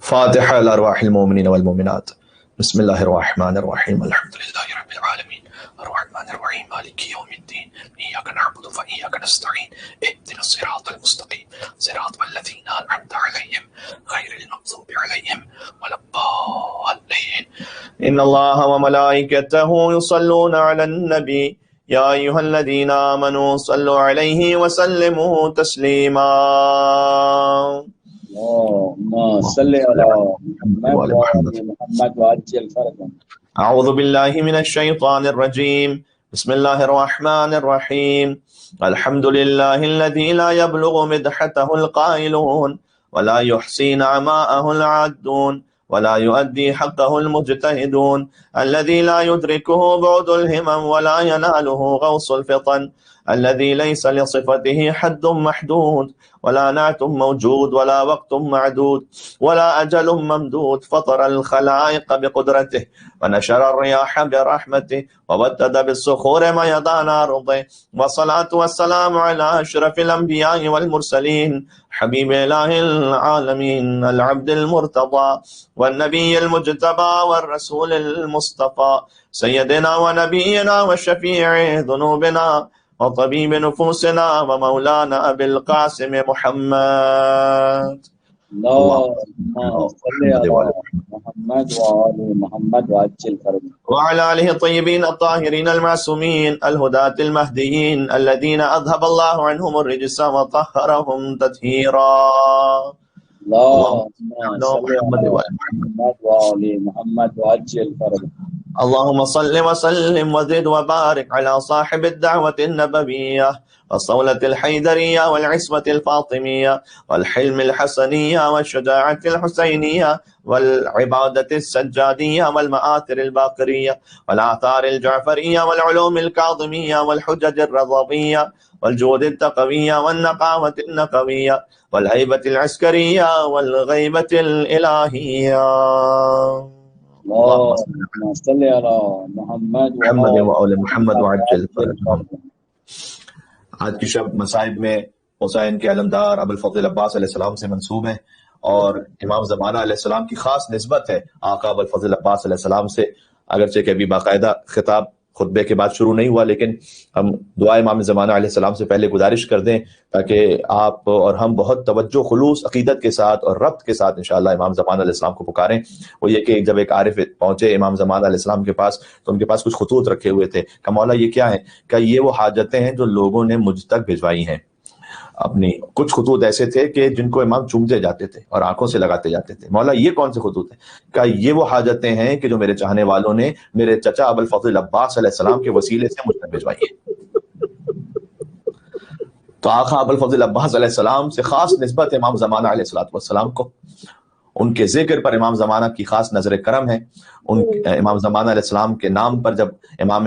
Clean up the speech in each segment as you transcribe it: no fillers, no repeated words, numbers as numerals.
فاتحة لأرواح المؤمنين والمؤمنات. بسم الله الرحمن الرحيم. الحمد لله رب العالمين الرحمن الرحيم مالك يوم الدين إياك نعبد وإياك نستعين اهدنا الصراط المستقيم صراط الذين أنعمت عليهم غير المغضوب عليهم ولا الضالين. إن الله وملائكته يصلون على النبي يا أيها الذين آمنوا صلوا عليه وسلموا تسليما. اللهم صل على محمد وعلى محمد وعجل فرجهم. أعوذ بالله من الشيطان الرجيم. بسم الله الرحمن الرحيم. الحمد لله الذي لا يبلغ مدحته القائلون ولا يحصي نعماءه العادون ولا يؤدي حقه المجتهدون الذي لا يدركه بعد الهمم ولا يناله غوص الفطن الذي ليس لصفته حد محدود ولا نعت موجود ولا وقت معدود ولا أجل ممدود فطر الخلائق بقدرته ونشر الرياح برحمته وبدد بالصخور ميدان أرضه والصلاة والسلام على أشرف الأنبياء والمرسلين حبيب إله العالمين العبد المرتضى والنبي المجتبى والرسول المصطفى سيدنا ونبينا وشفيع ذنوبنا وطبيب نفوسنا ومولانا أبي القاسم محمد. اللهم صل على محمد وعلى محمد وعجل فرجهم. وعلى آله الطيبين الطاهرين المعصومين الهداة المهديين الذين أذهب الله عنهم الرجس وطهرهم تطهيرا. اللهم صل على محمد وعلى محمد وعجل فرجهم. اللهم صل وسلم وزد وبارك على صاحب الدعوة النبوية والصولة الحيدرية والعصمة الفاطمية والحلم الحسنية والشجاعة الحسينية والعبادة السجادية والمآثر الباقرية والآثار الجعفرية والعلوم الكاظمية والحجج الرضبية والجود التقوية والنقاوة النقوية والهيبة العسكرية والغيبة الإلهية. اللهم صل على محمد وعلى محمد وعجل فرجهم. آج کی شب مصائب میں حسین کے علمدار ابوالفضل عباس علیہ السلام سے منسوب ہے اور امام زمانہ علیہ السلام کی خاص نسبت ہے آقا ابوالفضل عباس علیہ السلام سے، اگرچہ کہ ابھی باقاعدہ خطاب خطبے کے بعد شروع نہیں ہوا، لیکن ہم دعا امام زمانہ علیہ السلام سے پہلے گزارش کر دیں تاکہ آپ اور ہم بہت توجہ خلوص عقیدت کے ساتھ اور ربط کے ساتھ انشاءاللہ امام زمانہ علیہ السلام کو پکاریں۔ وہ یہ کہ جب ایک عارف پہنچے امام زمانہ علیہ السلام کے پاس تو ان کے پاس کچھ خطوط رکھے ہوئے تھے کہ مولا یہ کیا ہے؟ کہ یہ وہ حاجتیں ہیں جو لوگوں نے مجھ تک بھجوائی ہیں اپنی۔ کچھ خطوط ایسے تھے کہ جن کو امام چومتے جاتے تھے اور آنکھوں سے لگاتے جاتے تھے، مولا یہ کون سے خطوط ہیں؟ کہ یہ وہ حاجتیں ہیں کہ جو میرے چاہنے والوں نے میرے چچا ابوالفضل عباس علیہ السلام کے وسیلے سے مجھ تک بھجوائی ہیں۔ تو آقا ابوالفضل عباس علیہ السلام سے خاص نسبت امام زمانہ علیہ السلام کو، ان کے ذکر پر امام زمانہ کی خاص نظر کرم ہے۔ امام زمانہ علیہ السلام کے نام پر جب امام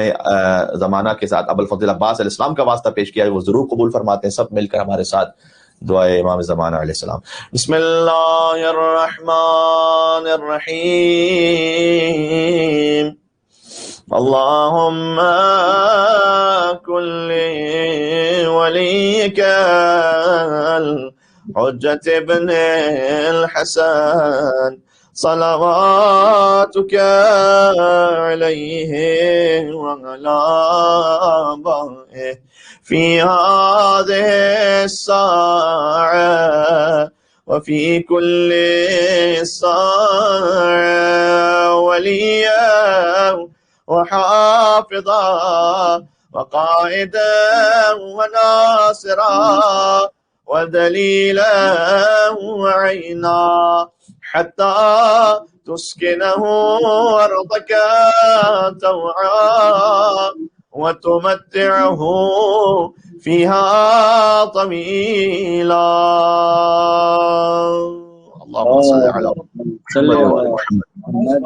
زمانہ کے ساتھ ابوالفضل عباس علیہ السلام کا واسطہ پیش کیا ہے وہ ضرور قبول فرماتے ہیں۔ سب مل کر ہمارے ساتھ دعائے امام زمانہ علیہ السلام۔ بسم اللہ الرحمن الرحیم۔ اللہم کل ولیک حجت ابن الحسن صلواتك عليه وعلى آبائه في هذه الساعة وفي كل ساعة وليا وحافظا وقائدا وناصرا ودليلا وعينا حتى تسكنه أرضك طوعا وتمتعه فيها طويلا. اللهم صل على محمد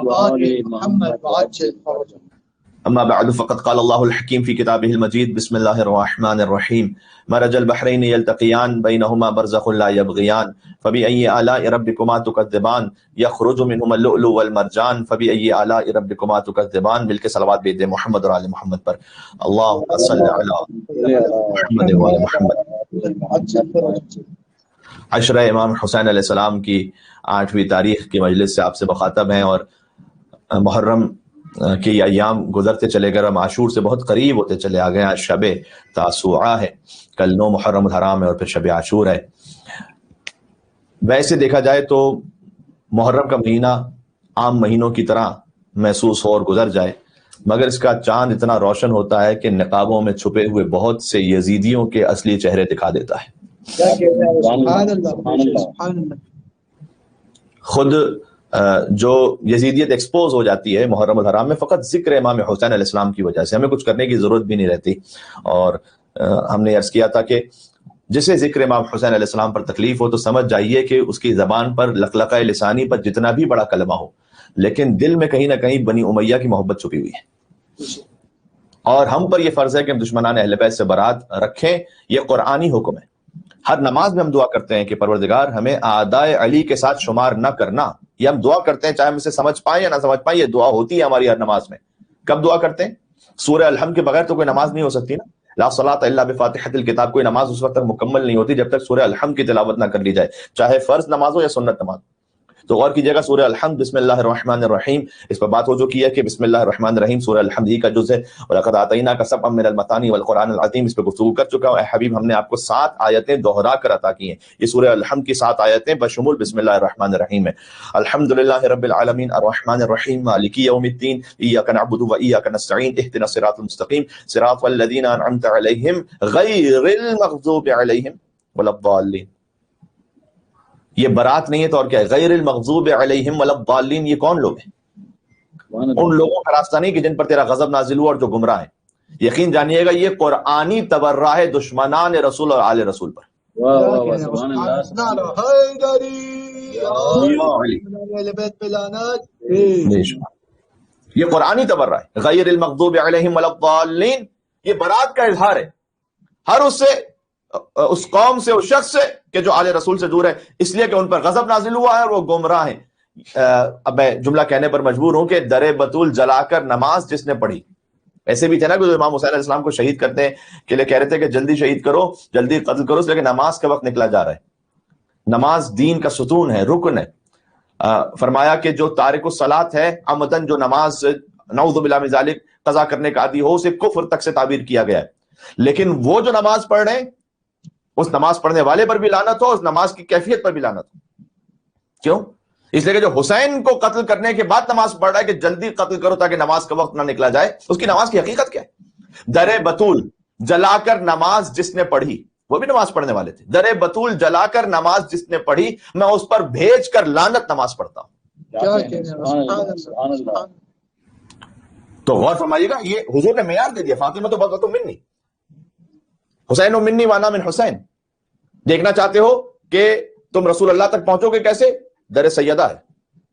وعلى محمد وعجل فرجهم. أما بعد فقد قال الله الحكيم في كتابه المجيد بسم الله الرحمن الرحيم مرج البحرين يلتقيان بينهما برزخ لا يبغيان فبأي آلاء ربكما تكذبان يخرج منهما اللؤلؤ والمرجان فبأي آلاء ربكما تكذبان. مل کے صلوات بھیج دیں محمد اور آل محمد پر۔ اللهم صل على محمد وعلى محمد۔ عشرہ امام حسین علیہ السلام کی 8ویں تاریخ کی مجلس سے آپ سے مخاطب ہیں، اور محرم کے ایام گزرتے چلے گئے، ہم عاشور سے بہت قریب ہوتے چلے آ گئے. آج شب تاسوعا ہے، کل 9 محرم الحرام ہے، اور پھر شب عاشور ہے. ویسے دیکھا جائے تو محرم کا مہینہ عام مہینوں کی طرح محسوس ہو اور گزر جائے، مگر اس کا چاند اتنا روشن ہوتا ہے کہ نقابوں میں چھپے ہوئے بہت سے یزیدیوں کے اصلی چہرے دکھا دیتا ہے. خود جو یزیدیت ایکسپوز ہو جاتی ہے محرم الحرام میں فقط ذکر امام حسین علیہ السلام کی وجہ سے، ہمیں کچھ کرنے کی ضرورت بھی نہیں رہتی. اور ہم نے عرض کیا تھا کہ جسے ذکر امام حسین علیہ السلام پر تکلیف ہو تو سمجھ جائیے کہ اس کی زبان پر لقلقہ لسانی پر جتنا بھی بڑا کلمہ ہو، لیکن دل میں کہیں نہ کہیں بنی امیہ کی محبت چھپی ہوئی ہے. اور ہم پر یہ فرض ہے کہ ہم دشمنان اہل بیت سے برات رکھیں. یہ قرآنی حکم ہے. ہر نماز میں ہم دعا کرتے ہیں کہ پروردگار ہمیں اعدائے علی کے ساتھ شمار نہ کرنا. یہ ہم دعا کرتے ہیں چاہے ہم اسے سمجھ پائیں یا نہ سمجھ پائیں، یہ دعا ہوتی ہے ہماری ہر نماز میں. کب دعا کرتے ہیں؟ سورہ الحمد کے بغیر تو کوئی نماز نہیں ہو سکتی نا. لا صلاۃ الا بفاتحۃ الکتاب، کوئی نماز اس وقت تک مکمل نہیں ہوتی جب تک سورہ الحمد کی تلاوت نہ کر لی جائے، چاہے فرض نماز ہو یا سنت نماز. تو غور کیجیے گا، سورہ الحمد بسم اللہ الرحمن الرحیم، اس پر بات ہو چکی ہے کہ بسم اللہ الرحمن الرحیم سورہ الحمد ہی کا جز ہے. وَلَقَدْ آتَيْنَاكَ سَبْعًا مِنَ الْمَثَانِي وَالْقُرْآنِ الْعَظِيمِ، اس پہ گفتگو کر چکا ہوں. اے حبیب، ہم نے آپ کو 7 آیتیں دوہرا کر عطا کی ہیں. یہ سورہ الحمد کی 7 آیتیں بشمول بسم اللہ الرحمن الرحیم ہے. الحمدللہ رب العالمین الرحمن الرحیم مالک یوم الدین ایاک نعبد و ایاک نستعین اہدنا الصراط المستقیم صراط الذین انعمت علیہم غیر المغضوب علیہم ولا الضالین. یہ برات نہیں ہے تو اور کیا ہے؟ غیر المغضوب علیہم ولا الضالین. یہ کون لوگ ہیں؟ ان لوگوں کا راستہ نہیں کہ جن پر تیرا غضب نازل ہوا اور جو گمراہ ہیں. یقین جانیے گا یہ قرآنی تبرہ ہے دشمنان رسول اور آل رسول پر. یہ قرآنی تبرہ ہے. غیر المغضوب علیہم ولا الضالین، یہ برات کا اظہار ہے ہر اس قوم سے، اس شخص سے کہ جو آل رسول سے دور ہے، اس لیے کہ ان پر غضب نازل ہوا ہے اور وہ گمراہ ہیں. اب میں جملہ کہنے پر مجبور ہوں کہ در بطول جلا کر نماز جس نے پڑھی. ایسے بھی تھے نا کہ جو امام حسین علیہ السلام کو شہید کرتے ہیں کہ لئے کہہ رہے تھے کہ جلدی شہید کرو، جلدی قتل کرو، اس لیے کہ نماز کا وقت نکلا جا رہا ہے. نماز دین کا ستون ہے، رکن ہے. فرمایا کہ جو تارک الصلاۃ ہے عمدن، جو نماز نعوذ باللہ من ذالک قضا کرنے کا عادی ہو، اسے کفر تک سے تعبیر کیا گیا ہے. لیکن وہ جو نماز پڑھ رہے ہیں اس نماز پڑھنے والے پر بھی لعنت ہو، اس نماز کی کیفیت پر بھی لعنت ہو. کیوں؟ اس لیے کہ جو حسین کو قتل کرنے کے بعد نماز پڑھ رہا ہے کہ جلدی قتل کرو تاکہ نماز کا وقت نہ نکلا جائے، اس کی نماز کی حقیقت کیا ہے؟ در بطول جلا کر نماز جس نے پڑھی، وہ بھی نماز پڑھنے والے تھے. در بطول جلا کر نماز جس نے پڑھی، میں اس پر بھیج کر لعنت نماز پڑھتا ہوں. تو غور فرمائیے گا، یہ حضور نے معیار دے دیا. فاطمہ تو بغت منی، حسین و منی وانا من حسین. دیکھنا چاہتے ہو کہ تم رسول اللہ تک پہنچو گے کیسے؟ در سیدہ ہے،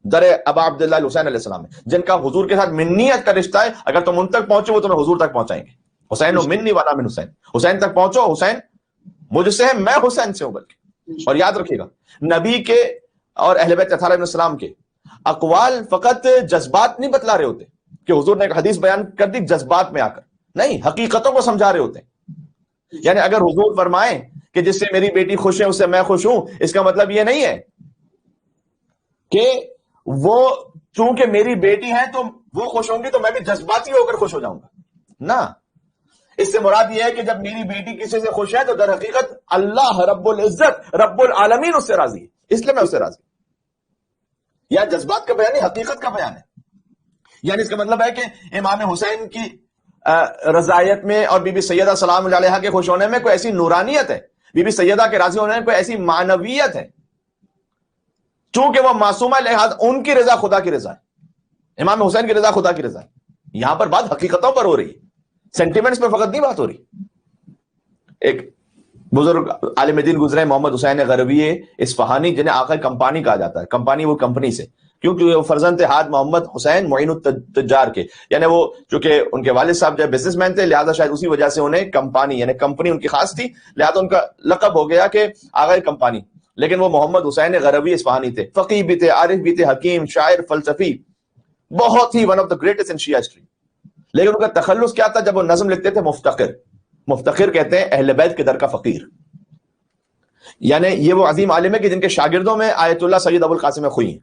در ابا عبداللہ حسین علیہ السلام ہے، جن کا حضور کے ساتھ منیت کا رشتہ ہے. اگر تم ان تک پہنچے وہ تمہیں حضور تک پہنچائیں گے. حسین و منی وانا من حسین، حسین تک پہنچو. حسین مجھ سے ہے، میں حسین سے ہوں. بلکہ اور یاد رکھیے گا، نبی کے اور اہل بیت اطہار علیہ السلام کے اقوال فقط جذبات نہیں بتلا رہے ہوتے کہ حضور نے ایک حدیث بیان کر دی جذبات میں آ کر، نہیں، حقیقتوں کو سمجھا رہے ہوتے ہیں. یعنی اگر حضور فرمائیں کہ جس سے میری بیٹی خوش ہے اس سے میں خوش ہوں، اس کا مطلب یہ نہیں ہے کہ وہ چونکہ میری بیٹی ہے تو وہ خوش ہوں گی تو میں بھی جذباتی ہو کر خوش ہو جاؤں گا. نہ، اس سے مراد یہ ہے کہ جب میری بیٹی کسی سے خوش ہے تو در حقیقت اللہ رب العزت رب العالمین اس سے راضی ہے، اس لیے میں اس سے راضی. یا جذبات کا بیان نہیں، حقیقت کا بیان ہے. یعنی اس کا مطلب ہے کہ امام حسین کی رضایت میں اور بی بی سیدہ سلام اللہ علیہا کے خوش ہونے میں کوئی ایسی نورانیت ہے، بی بی سیدہ کے راضی ہونے میں کوئی ایسی معنویت ہے. چونکہ وہ معصومہ لحاظ ان کی رضا خدا کی رضا ہے، امام حسین کی رضا خدا کی رضا ہے. یہاں پر بات حقیقتوں پر ہو رہی ہے، سینٹیمنٹس پہ فقط نہیں بات ہو رہی. ایک بزرگ عالم دین گزرے محمد حسین غروی اصفہانی، جنہیں آقا کمپانی کہا جاتا ہے. کمپانی وہ کمپنی سے، کیونکہ وہ فرزند حاج محمد حسین معین التجار کے، یعنی وہ چونکہ ان کے والد صاحب جو بزنس مین تھے لہٰذا شاید اسی وجہ سے انہیں کمپانی، یعنی کمپنی ان کی خاص تھی، لہٰذا ان کا لقب ہو گیا کہ آقا کمپانی. لیکن وہ محمد حسین غروی اصفہانی تھے، فقیہ بھی تھے، عارف بھی تھے، حکیم، شاعر، فلسفی، بہت ہی one of the greatest in Shia history. لیکن ان کا تخلص کیا تھا؟ جب وہ نظم لکھتے تھے مفتقر. مفتقر کہتے ہیں اہل بیت کے در کا فقیر. یعنی یہ وہ عظیم عالم ہے کہ جن کے شاگردوں میں آیت اللہ سید ابو القاسم خوئی ہیں،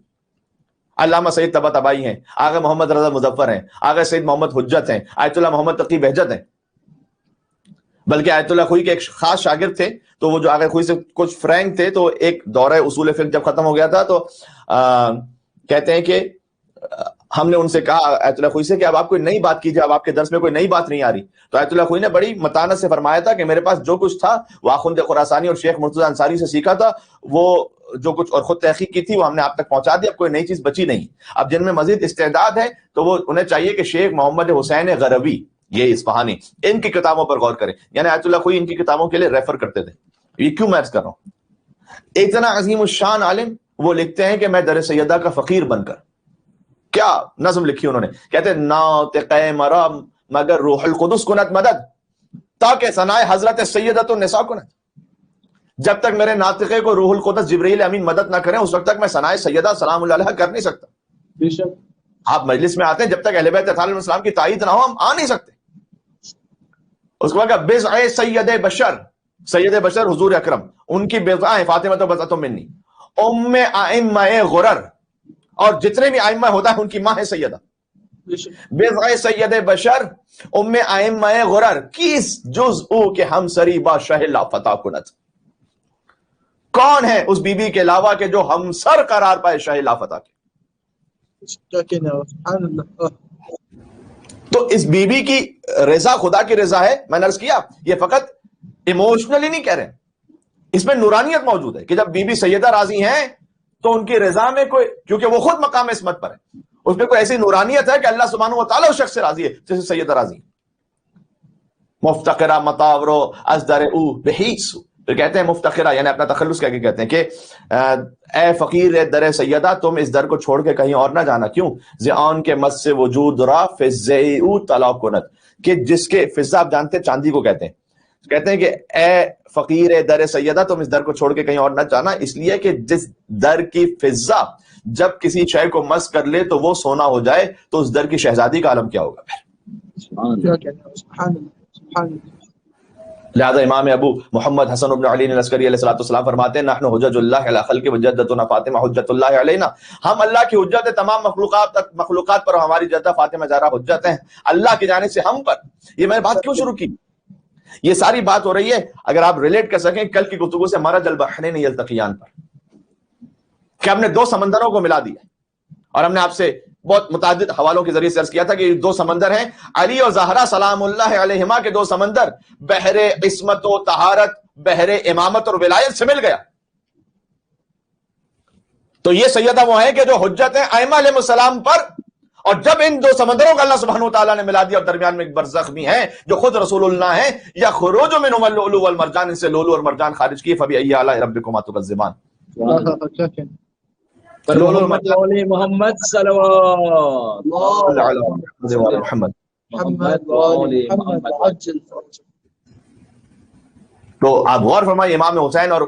علامہ سید طباطبائی ہیں، آغا محمد رضا مظفر ہیں، آغا سید محمد حجت ہیں، آیت اللہ محمد تقی بہجت ہیں، بلکہ آیت اللہ خوئی کے ایک خاص شاگرد تھے، تو وہ جو آغا خوئی سے کچھ فرینک تھے، تو ایک دورہ اصول فقہ جب ختم ہو گیا تھا تو کہتے ہیں کہ ہم نے ان سے کہا آیت اللہ خوئی سے کہ اب آپ کوئی نئی بات کیجیے، اب آپ کے درس میں کوئی نئی بات نہیں آ رہی. تو آیت اللہ خوئی نے بڑی متانت سے فرمایا تھا کہ میرے پاس جو کچھ تھا وہ آخوند خراسانی اور شیخ مرتضی انصاری سے سیکھا تھا، وہ جو کچھ اور خود تحقیق کی تھی وہ ہم نے آپ تک پہنچا دی، اب کوئی نئی چیز بچی نہیں. اب جن میں مزید استعداد ہے تو وہ انہیں چاہیے کہ شیخ محمد حسین غروی، یہ اصفہانی، ان کی کتابوں پر غور کریں. یعنی آیت اللہ خوئی ان کی کتابوں کے لیے ریفر کرتے تھے. یہ کیوں میں عرض کر رہا ہوں؟ اتنا عظیم الشان عالم وہ لکھتے ہیں کہ میں در سیدہ کا فقیر بن کر، کیا نظم لکھی انہوں نے، کہتے ہیں ناطق مرام مگر روح القدس کنت مدد تاکہ ثنائے حضرت سیدۃ النساء کنت. جب تک میرے ناطقے کو روح القدس جبرائیل امین مدد نہ کریں اس وقت تک میں ثنائے سیدہ سلام اللہ علیہا کر نہیں سکتا. بے شک آپ مجلس میں آتے ہیں، جب تک اہل بیت علیہ السلام کی تائید نہ ہو ہم آ نہیں سکتے. اس کے بعد بضع سید بشر، سید بشر حضور اکرم، ان کی بضع فاطمہ تو بضعۃ منی، ام ائمہ غرر، اور جتنے بھی ائمہ ہوتا ہے ان کی ماں ہے سیدہ. بضع سید بشر ام ائمہ غرر کیس جز او کہ ہم سری با شہ لا فتح کنت. کون ہے اس بی بی کے علاوہ کہ جو ہم سر قرار پائے شہ لا فتح کے. تو اس بی بی کی رضا خدا کی رضا ہے. میں نے عرض کیا یہ فقط ایموشنلی نہیں کہہ رہے، اس میں نورانیت موجود ہے کہ جب بی بی سیدہ راضی ہیں تو ان کی رضا میں کوئی، کیونکہ وہ خود مقام عصمت پر ہے، اس میں کوئی ایسی نورانیت ہے کہ اللہ سبحانہ و تعالیٰ اس شخص سے راضی ہے جیسے سیدہ راضی. مفتقرہ مطاورو از در او بحیث، پھر کہتے ہیں مفتقرہ یعنی اپنا تخلص کہہ کے کہتے ہیں کہ اے فقیر در سیدہ تم اس در کو چھوڑ کے کہیں اور نہ جانا. کیوں؟ زعان کے مس سے وجود را فزعی او طلا کنت، کہ جس کے فضا آپ جانتے ہیں چاندی کو کہتے ہیں کہ اے فقیر در سیدہ تم اس در کو چھوڑ کے کہیں اور نہ جانا، اس لیے کہ جس در کی فضا جب کسی شے کو مس کر لے تو وہ سونا ہو جائے تو اس در کی شہزادی کا عالم کیا ہوگا پھر. لہذا امام ابو محمد حسن بن علی العسکری علیہ السلام فرماتے ہیں نحن حجج اللہ علی خلق وجدتنا فاطمہ حجت اللہ علینا، ہم اللہ کی حجت ہے تمام مخلوقات پر، ہماری جدہ فاطمہ زہرا حجت ہیں اللہ کی جانب سے ہم پر. یہ میں نے بات کیوں شروع کی؟ یہ ساری بات ہو رہی ہے اگر آپ ریلیٹ کر سکیں کل کی گفتگو سے مرج البحرین یلتقیان پر، کہ ہم نے دو سمندروں کو ملا دیا، اور ہم نے آپ سے بہت متعدد حوالوں کے ذریعے سے عرض کیا تھا کہ یہ دو سمندر ہیں علی اور زہرا سلام اللہ علیہما کے دو سمندر، بحر عصمت و طہارت، بحر امامت اور ولایت سے مل گیا. تو یہ سیدہ وہ ہیں کہ جو حجت ہیں ائمہ علیہ السلام پر، اور جب ان دو سمندروں کا اللہ سبحانہ وتعالیٰ نے ملا دیا اور درمیان میں ایک برزخ بھی ہیں جو خود رسول اللہ ہیں، یا خروج منہم اللؤلؤ والمرجان، ان سے لولو اور مرجان خارج کیے، فبأي آلاء ربكما تكذبان. محمد صلوات محمد. محمد. تو آپ غور فرمائیے امام حسین اور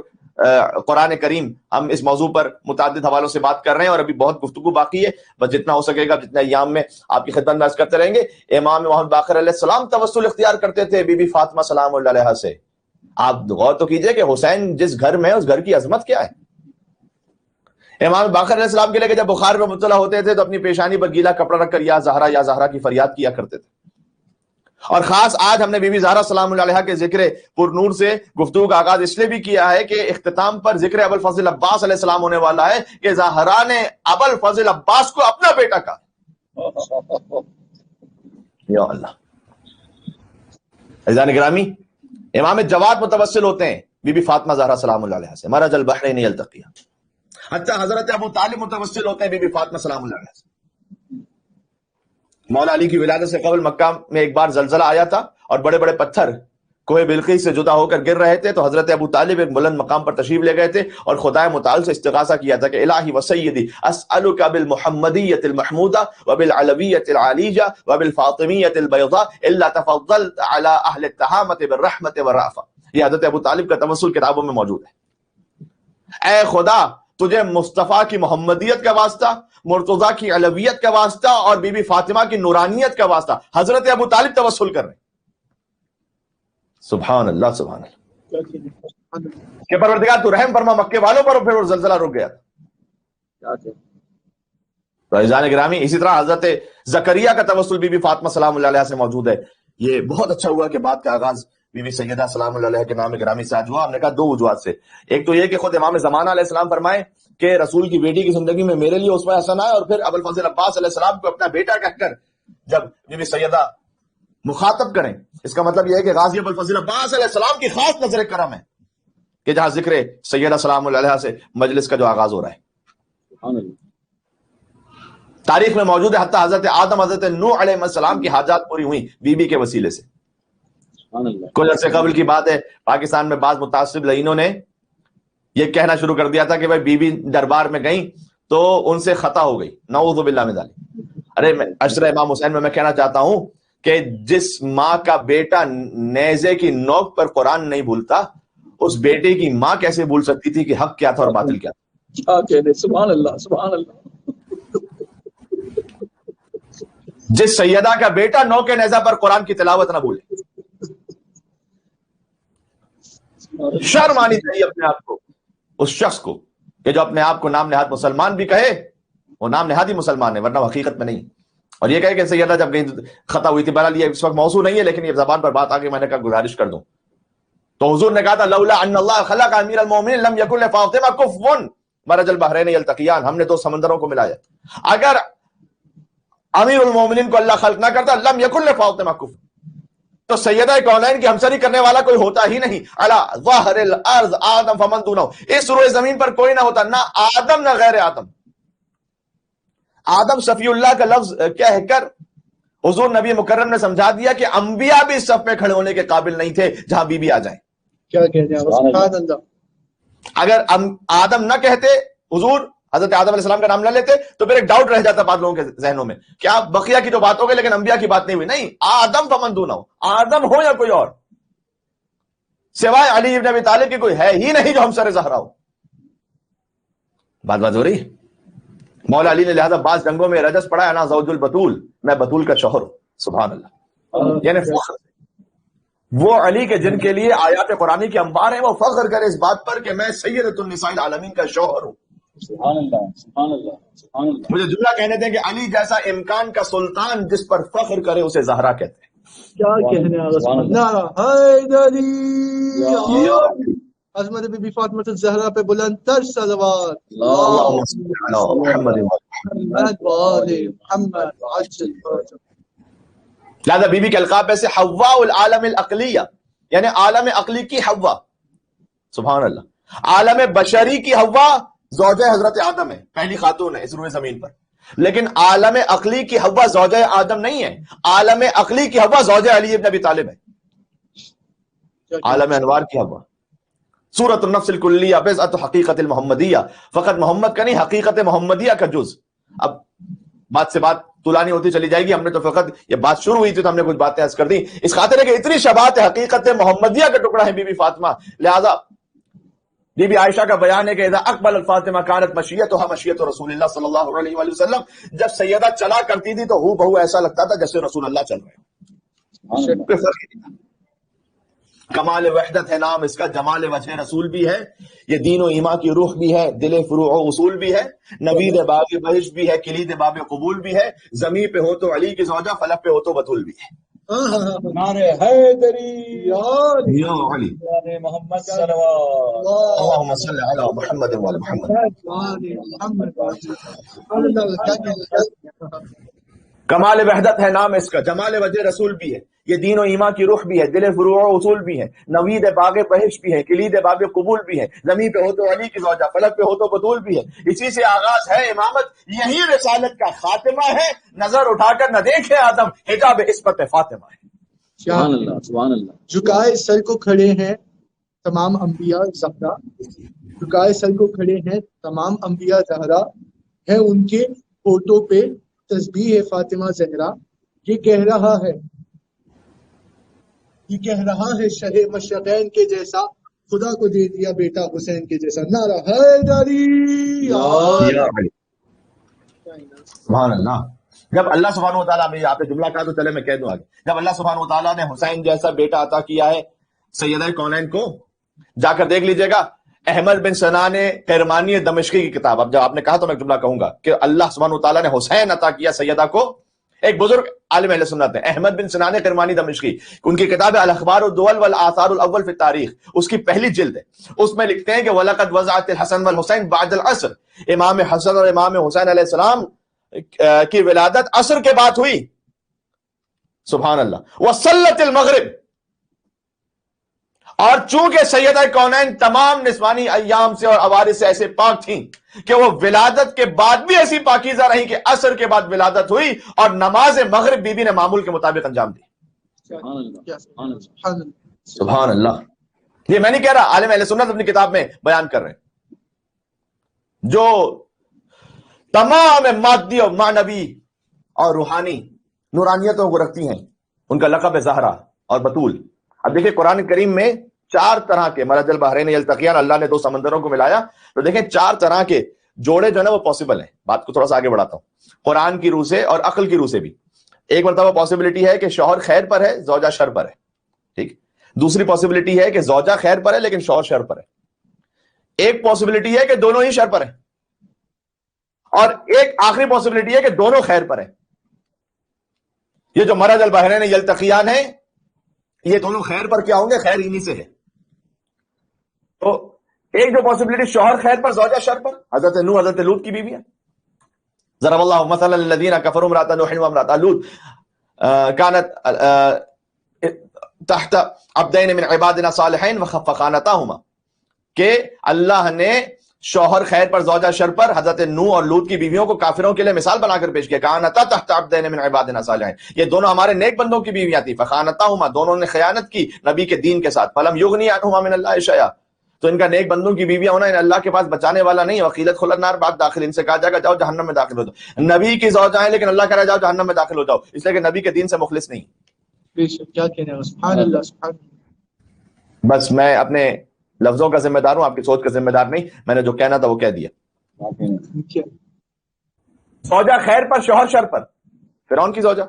قرآن کریم، ہم اس موضوع پر متعدد حوالوں سے بات کر رہے ہیں اور ابھی بہت گفتگو باقی ہے، بس جتنا ہو سکے گا جتنے ایام میں آپ کی خدمت میں عرض کرتے رہیں گے. امام محمد باقر علیہ السلام توسل اختیار کرتے تھے بی بی فاطمہ سلام اللہ علیہا سے. آپ غور تو کیجئے کہ حسین جس گھر میں ہے اس گھر کی عظمت کیا ہے. امام باقر علیہ السلام کے لئے کہ جب بخار میں مبتلا ہوتے تھے تو اپنی پیشانی پر گیلا کپڑا رکھ کر یا زہرا کی فریاد کیا کرتے تھے. اور خاص آج ہم نے بی بی زہرا سلام اللہ علیہا کے ذکر پر نور سے گفتگو کا آغاز اس لیے بھی کیا ہے کہ اختتام پر ذکر ابوالفضل عباس علیہ السلام ہونے والا ہے کہ زہرا نے ابوالفضل عباس کو اپنا بیٹا کہا. یا اللہ. عزیزان گرامی، امام جواد متوسل ہوتے ہیں بی بی فاطمہ زہرا سلام اللہ علیہا سے، مرج البحرین یلتقیان. اچھا، حضرت ابو طالب متوسل ہوتے ہیں بی بی فاطمہ سلام اللہ علیہا سے. مولا علی کی ولادت سے قبل مکہ میں ایک بار زلزلہ آیا تھا اور بڑے بڑے پتھر کوہ بلقیس سے جدا ہو کر گر رہے تھے، تو حضرت ابو طالب ایک بلند مقام پر تشریف لے گئے تھے اور خدائے متعال سے استغاثہ کیا تھا کہ الہی و سیدی اسألک بالمحمدیت المحمودہ وبالعلویت العالیجہ وبالفاطمیت البیضاء الا تفضلت علی اہل التہامت بالرحمت والرأفہ. یہ حضرت ابو طالب کا توسل کتابوں میں موجود ہے. اے خدا، تجھے مصطفیٰ کی محمدیت کا واسطہ، مرتضیٰ کی علویت کا واسطہ اور بی بی فاطمہ کی نورانیت کا واسطہ. حضرت ابو طالب توسل کر رہے ہیں. سبحان اللہ سبحان اللہ. کہ پروردگار تو رحم فرما مکے والوں پر، پھر وہ زلزلہ رک گیا. عزیزان گرامی، اسی طرح حضرت زکریا کا توسل بی بی فاطمہ سلام اللہ علیہ سے موجود ہے. یہ بہت اچھا ہوا کہ بات کا آغاز بی بی سیدہ سلام اللہ علیہ کے نام گرامی سے آج ہوا. ہم نے کہا دو وجوہات سے. ایک تو یہ کہ خود امام زمانہ علیہ السلام فرمائے کہ رسول کی بیٹی کی زندگی میں میرے لیے اسوہ حسنہ ہے، اور پھر ابو الفضل عباس علیہ السلام کو اپنا بیٹا کہہ کر جب بی بی سیدہ مخاطب کریں، اس کا مطلب یہ ہے کہ غازی ابو الفضل عباس علیہ السلام کی خاص نظر کرم ہے کہ جہاں ذکر سیدہ سلام اللہ علیہ سے مجلس کا جو آغاز ہو رہا ہے. تاریخ میں موجود ہے حتیٰ حضرت آدم حضرت نوح علیہ السلام کی حاجات پوری ہوئی بی بی کے وسیلے سے. کچھ عرصے قبل کی بات ہے، پاکستان میں بعض متعصب لعینوں نے یہ کہنا شروع کر دیا تھا کہ بھائی بی بی دربار میں گئیں تو ان سے خطا ہو گئی، نعوذ باللہ من ذالک. ارے عشرہ امام حسین میں کہنا چاہتا ہوں کہ جس ماں کا بیٹا نیزے کی نوک پر قرآن نہیں بھولتا، اس بیٹے کی ماں کیسے بھول سکتی تھی کہ حق کیا تھا اور باطل کیا تھا؟ سبحان اللہ سبحان اللہ. جس سیدہ کا بیٹا نوک نیزہ پر قرآن کی تلاوت نہ بھولے. شرم آنی چاہیے اپنے آپ کو، اس شخص کو کہ جو اپنے آپ کو نام نہاد مسلمان بھی کہے، وہ نام نہاد ہی مسلمان ہے ورنہ حقیقت میں نہیں. اور یہ کہے کہ سیدہ جب کہیں خطا ہوئی تھی، بہرحال یہ اس وقت موضوع نہیں ہے لیکن یہ زبان پر بات آگے میں نے کہا گزارش کر دوں. تو حضور نے کہا تھا لولا ان اللہ خلق امیر المومنین لم یکن لفاطمہ کفو مرج البحرین یلتقیان، ہم نے دو سمندروں کو ملایا. اگر امیر المومنین کو اللہ خلق نہ کرتا لم یکن لفاطمہ کفو، تو سیدہ کونین کی ہمسری کرنے والا کوئی ہوتا ہی نہیں. علی ظاہر الارض آدم فمن دونہ، اس روئے زمین پر کوئی نہ ہوتا، نہ آدم نہ غیر آدم. آدم صفی اللہ کا لفظ کہہ کر حضور نبی مکرم نے سمجھا دیا کہ انبیاء بھی اس صف میں کھڑے ہونے کے قابل نہیں تھے جہاں بی بی آ جائیں. کیا کہتے ہیں سبحان اللہ. اگر آدم نہ کہتے، حضور حضرت آدم علیہ السلام کا نام نہ لیتے، تو پھر ایک ڈاؤٹ رہ جاتا بعض لوگوں کے ذہنوں میں، کیا بقیہ کی تو بات ہو گئی لیکن انبیاء کی بات نہیں ہوئی. نہیں، آدم فمن دونہ، آدم ہو یا کوئی اور، سوائے علی ابن ابی طالب کی کوئی ہے ہی نہیں جو ہمسر زہرا ہو. بات ہو رہی. مولا علی نے لہذا بعض جنگوں میں رجس پڑھا، انا زوج البتول، میں بتول کا شوہر ہوں. سبحان اللہ. یعنی وہ علی کے جن کے لیے آیات قرآنی کے انبار ہیں، وہ فخر کرے اس بات پر کہ میں سیدۃ النساء العالمین کا شوہر ہوں. سبحان اللہ سبحان اللہ سبحان اللہ. مجھے جملہ کہنے دیں کہ علی جیسا امکان کا سلطان جس پر فخر کرے اسے زہرا کہتے ہیں. کیا کہنے عظمت بی بی فاطمہ الزہرا پہ بلند تر صلوات. اللہم صلی علی محمد. لہذا بی بی کے القاب سے حوا العالم العقلیہ، یعنی عالم عقلی کی حوا. سبحان اللہ. عالم بشری کی حوا زوجہ حضرت آدم ہے، پہلی خاتون ہے اس روئے زمین پر. لیکن عالم عقلی کی حوا زوجہ آدم نہیں ہے، عالم عقلی کی حوا زوجہ علی ابن ابی طالب ہے. عالم انوار کی حوا. سورۃ النفس الکلیہ بضعۃ حقیقت المحمدیہ، فقط محمد کا نہیں، حقیقت محمدیہ کا جز. اب بات سے بات طولانی ہوتی چلی جائے گی. ہم نے تو فقط یہ بات شروع ہوئی تھی تو ہم نے کچھ باتیں عرض کر دی اس خاطر ہے کہ اتنی شباہت حقیقت محمدیہ کا ٹکڑا ہے بی بی فاطمہ. لہذا بی بی عائشہ کا بیان ہے کہ اذا اقبلت فاطمہ کانت مشیتها مشیت رسول اللہ صلی اللہ علیہ وآلہ وسلم، جب سیدہ چلا کرتی تھی تو ہو بہو ایسا لگتا تھا جیسے رسول اللہ چل رہے ہیں. کمال وحدت ہے نام اس کا، جمال وجہ رسول بھی ہے، یہ دین و ایمان کی روح بھی ہے، دل فروع و اصول بھی ہے، نوید باب بہشت بھی ہے، کلید باب قبول بھی ہے. زمین پہ ہو تو علی کی زوجہ، فلک پہ ہو تو بتول بھی ہے. نعرہ حیدری یا علی محمد صلوات. اللہم صلی علی محمد وعلی محمد. کمال وحدت ہے نام اس کا، جمال وجہ رسول بھی ہے، یہ دین و ایمان کی روح بھی ہے، دل فروع و اصول بھی ہے، نوید باغ بہشت بھی ہے، کلید باب قبول بھی ہے. زمین پہ ہو تو علی کی زوجہ، فلک پہ ہو تو بطول بھی ہے. اسی سے آغاز ہے امامت، یہی رسالت کا خاتمہ ہے. نظر اٹھا کر نہ دیکھے آدم، حجاب عصمت فاطمہ ہے. سبحان اللہ سبحان اللہ. جھکائے سر کو کھڑے ہیں تمام انبیاء زہرا، جھکائے سر کو کھڑے ہیں تمام انبیاء زہرا، ہے ان کے ہونٹوں پہ تسبیح فاطمہ زہرا. یہ کہہ رہا ہے شہ مشرقین کے جیسا، خدا کو دے دیا بیٹا حسین کے جیسا. نعرہ حیدری. سبحان اللہ. جب اللہ سبحانہ وتعالیٰ میں آپ نے جملہ کہا تو چلے میں کہہ دوں آگے. جب اللہ سبحانہ وتعالیٰ نے حسین جیسا بیٹا عطا کیا ہے سیدہ کونین کو، جا کر دیکھ لیجئے گا احمد بن سنان قرمانی دمشقی کی کتاب. اب جب آپ نے کہا تو میں ایک جملہ کہوں گا کہ اللہ سبحانہ وتعالیٰ نے حسین عطا کیا سیدہ کو. ایک بزرگ عالم اہل سنت ہیں احمد بن سنان قرمانی دمشقی, ان کی کتاب ہے الاخبار الدول والآثار الاول فی التاریخ, اس کی پہلی جلد ہے. اس میں لکھتے ہیں کہ وَلَقَدْ وَضَعَتِ الْحَسَنُ وَالْحُسَيْنُ بَعْدَ الْعَصْرِ, امام حسن اور امام حسین علیہ السلام کی ولادت عصر کے بعد ہوئی. سبحان اللہ. وَصَلَّتِ الْمَغْرِبِ, اور چونکہ سیدہ کونین تمام نسوانی ایام سے اور عوارض سے ایسے پاک تھیں کہ وہ ولادت کے بعد بھی ایسی پاکیزہ رہی کہ عصر کے بعد ولادت ہوئی اور نماز مغرب بی بی نے معمول کے مطابق انجام دی. سبحان اللہ. یہ میں نہیں کہہ رہا, عالم اہل سنت اپنی کتاب میں بیان کر رہے ہیں, جو تمام مادی اور معنوی اور روحانی نورانیتوں کو رکھتی ہیں. ان کا لقب ہے زہرا اور بطول. اب دیکھیں قرآن کریم میں 4 طرح کے مرج البحرین یلتقیان, اللہ نے 2 سمندروں کو ملایا, تو دیکھیں 4 طرح کے جوڑے جو ہے نا وہ پاسبل ہیں. بات کو تھوڑا سا آگے بڑھاتا ہوں, قرآن کی روح سے اور عقل کی روح سے بھی. ایک مرتبہ پاسبلٹی ہے کہ شوہر خیر پر ہے, زوجہ شر پر ہے, ٹھیک. دوسری پاسبلٹی ہے کہ زوجہ خیر پر ہے لیکن شوہر شر پر ہے. ایک پاسبلٹی ہے کہ دونوں ہی شر پر ہیں, اور ایک آخری پاسبلٹی ہے کہ دونوں خیر پر ہیں. یہ جو مرج البحرین یلتقیان ہیں یہ دونوں خیر پر کیا ہوں گے, خیر انہی سے ہے. تو ایک جو پاسبلٹی شوہر خیر پر زوجہ شر پر, حضرت نوح حضرت لوط کی بیوی ہے. ضرب اللہ مثلا للذین کفروا امرأۃ نوح وامرأۃ لوط كانت تحت عبدین من عبادنا صالحین فخانتاہما, کہ اللہ نے شوہر خیر پر زوجہ شر پر حضرت نوح اور لوط کی بیویوں کو کافروں کے لیے مثال بنا کر پیش کیا. کانتا تحت عبدین من عبادنا صالحین, یہ دونوں ہمارے نیک بندوں کی بیویاں تھیں. فخانتاہما, دونوں نے خیانت کی نبی کے دین کے ساتھ. فلم یغنی عنہما من اللہ شیئا, تو ان کا نیک بندوں کی بیویاں ہونا ان اللہ کے پاس بچانے والا نہیں. وقیلت خلد النار بعد داخل, ان سے کہا جائے گا جاؤ جہنم میں داخل ہو جاؤ. نبی کی زوجہ ہیں لیکن اللہ کہہ رہا ہے جاؤ جہنم میں داخل ہو جاؤ, اس لیے کہ نبی کے دین سے مخلص نہیں. کیا کہنا ہے, سبحان اللہ سبحان اللہ. بس میں اپنے لفظوں کا ذمہ دار ہوں, آپ کی سوچ کا ذمہ دار نہیں. میں نے جو کہنا تھا وہ کہہ دیا. زوجہ خیر پر شوہر شر پر. فرعون کی زوجہ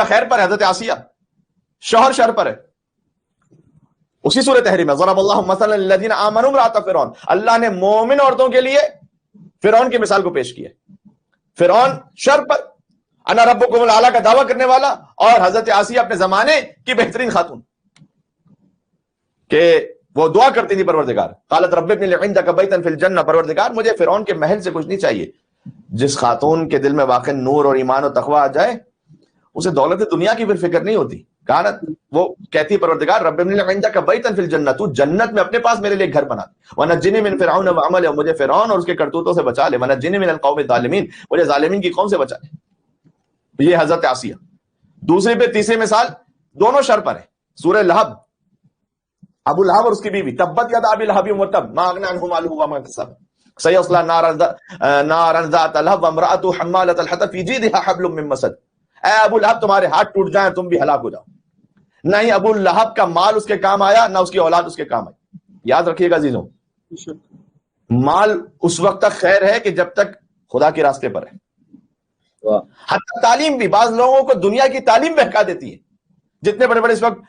خیر پر ہے حضرت آسیہ, شوہر شر پر ہے. اسی سورۃ تحریم میں ضرب اللہ مثلا للذین آمنوا امرأۃ فرعون, اللہ نے مومن عورتوں کے لیے فرعون کی مثال کو پیش کیا. فرعون شر پر, انا ربکم الاعلی کا دعویٰ کرنے والا, اور حضرت آسیہ اپنے زمانے کی بہترین خاتون, کہ وہ دعا کرتی تھی پروردگار, قالت رب ابن لی عندک بیتا فی الجنہ, پروردگار مجھے فرعون کے محل سے کچھ نہیں چاہیے. جس خاتون کے دل میں واقع نور اور ایمان و تقوی آ جائے اسے دولت دنیا کی بھی فکر نہیں ہوتی. کانت, وہ کہتی پروردگار رب ابن لی عندک بیتا فی الجنہ, تو جنت میں اپنے پاس میرے لیے گھر بنا دے. ونجنی من فرعون وعملہ, مجھے فرعون اور اس کے کرتوتوں سے بچا لے. ونجنی من القوم الظالمین, مجھے ظالمین کی قوم سے بچا لے. یہ حضرت آسیہ. دوسری پہ تیسری مثال دونوں شر پر ہے. سورہ لہب, ابو لہب اور اس کی بیوی, تبت یدا ابی لہب وتب ما اغنی عنہ مالہ وما کسب سیصلی نارا ذات لہب وامرأته حمالۃ الحطب فی جیدہا حبل من مسد. اے ابو لہب تمہارے ہاتھ ٹوٹ جائیں تم بھی ہلاک ہو جاؤ. نہ ہی ابو لہب کا مال اس کے کام آیا, نہ اس کی اولاد اس کے کام آئی. یاد رکھیے گا عزیزوں, مال اس وقت تک خیر ہے کہ جب تک خدا کے راستے پر ہے. حتی تعلیم بھی, بعض لوگوں کو دنیا کی تعلیم بہکا دیتی ہے. جتنے بڑے بڑے اس وقت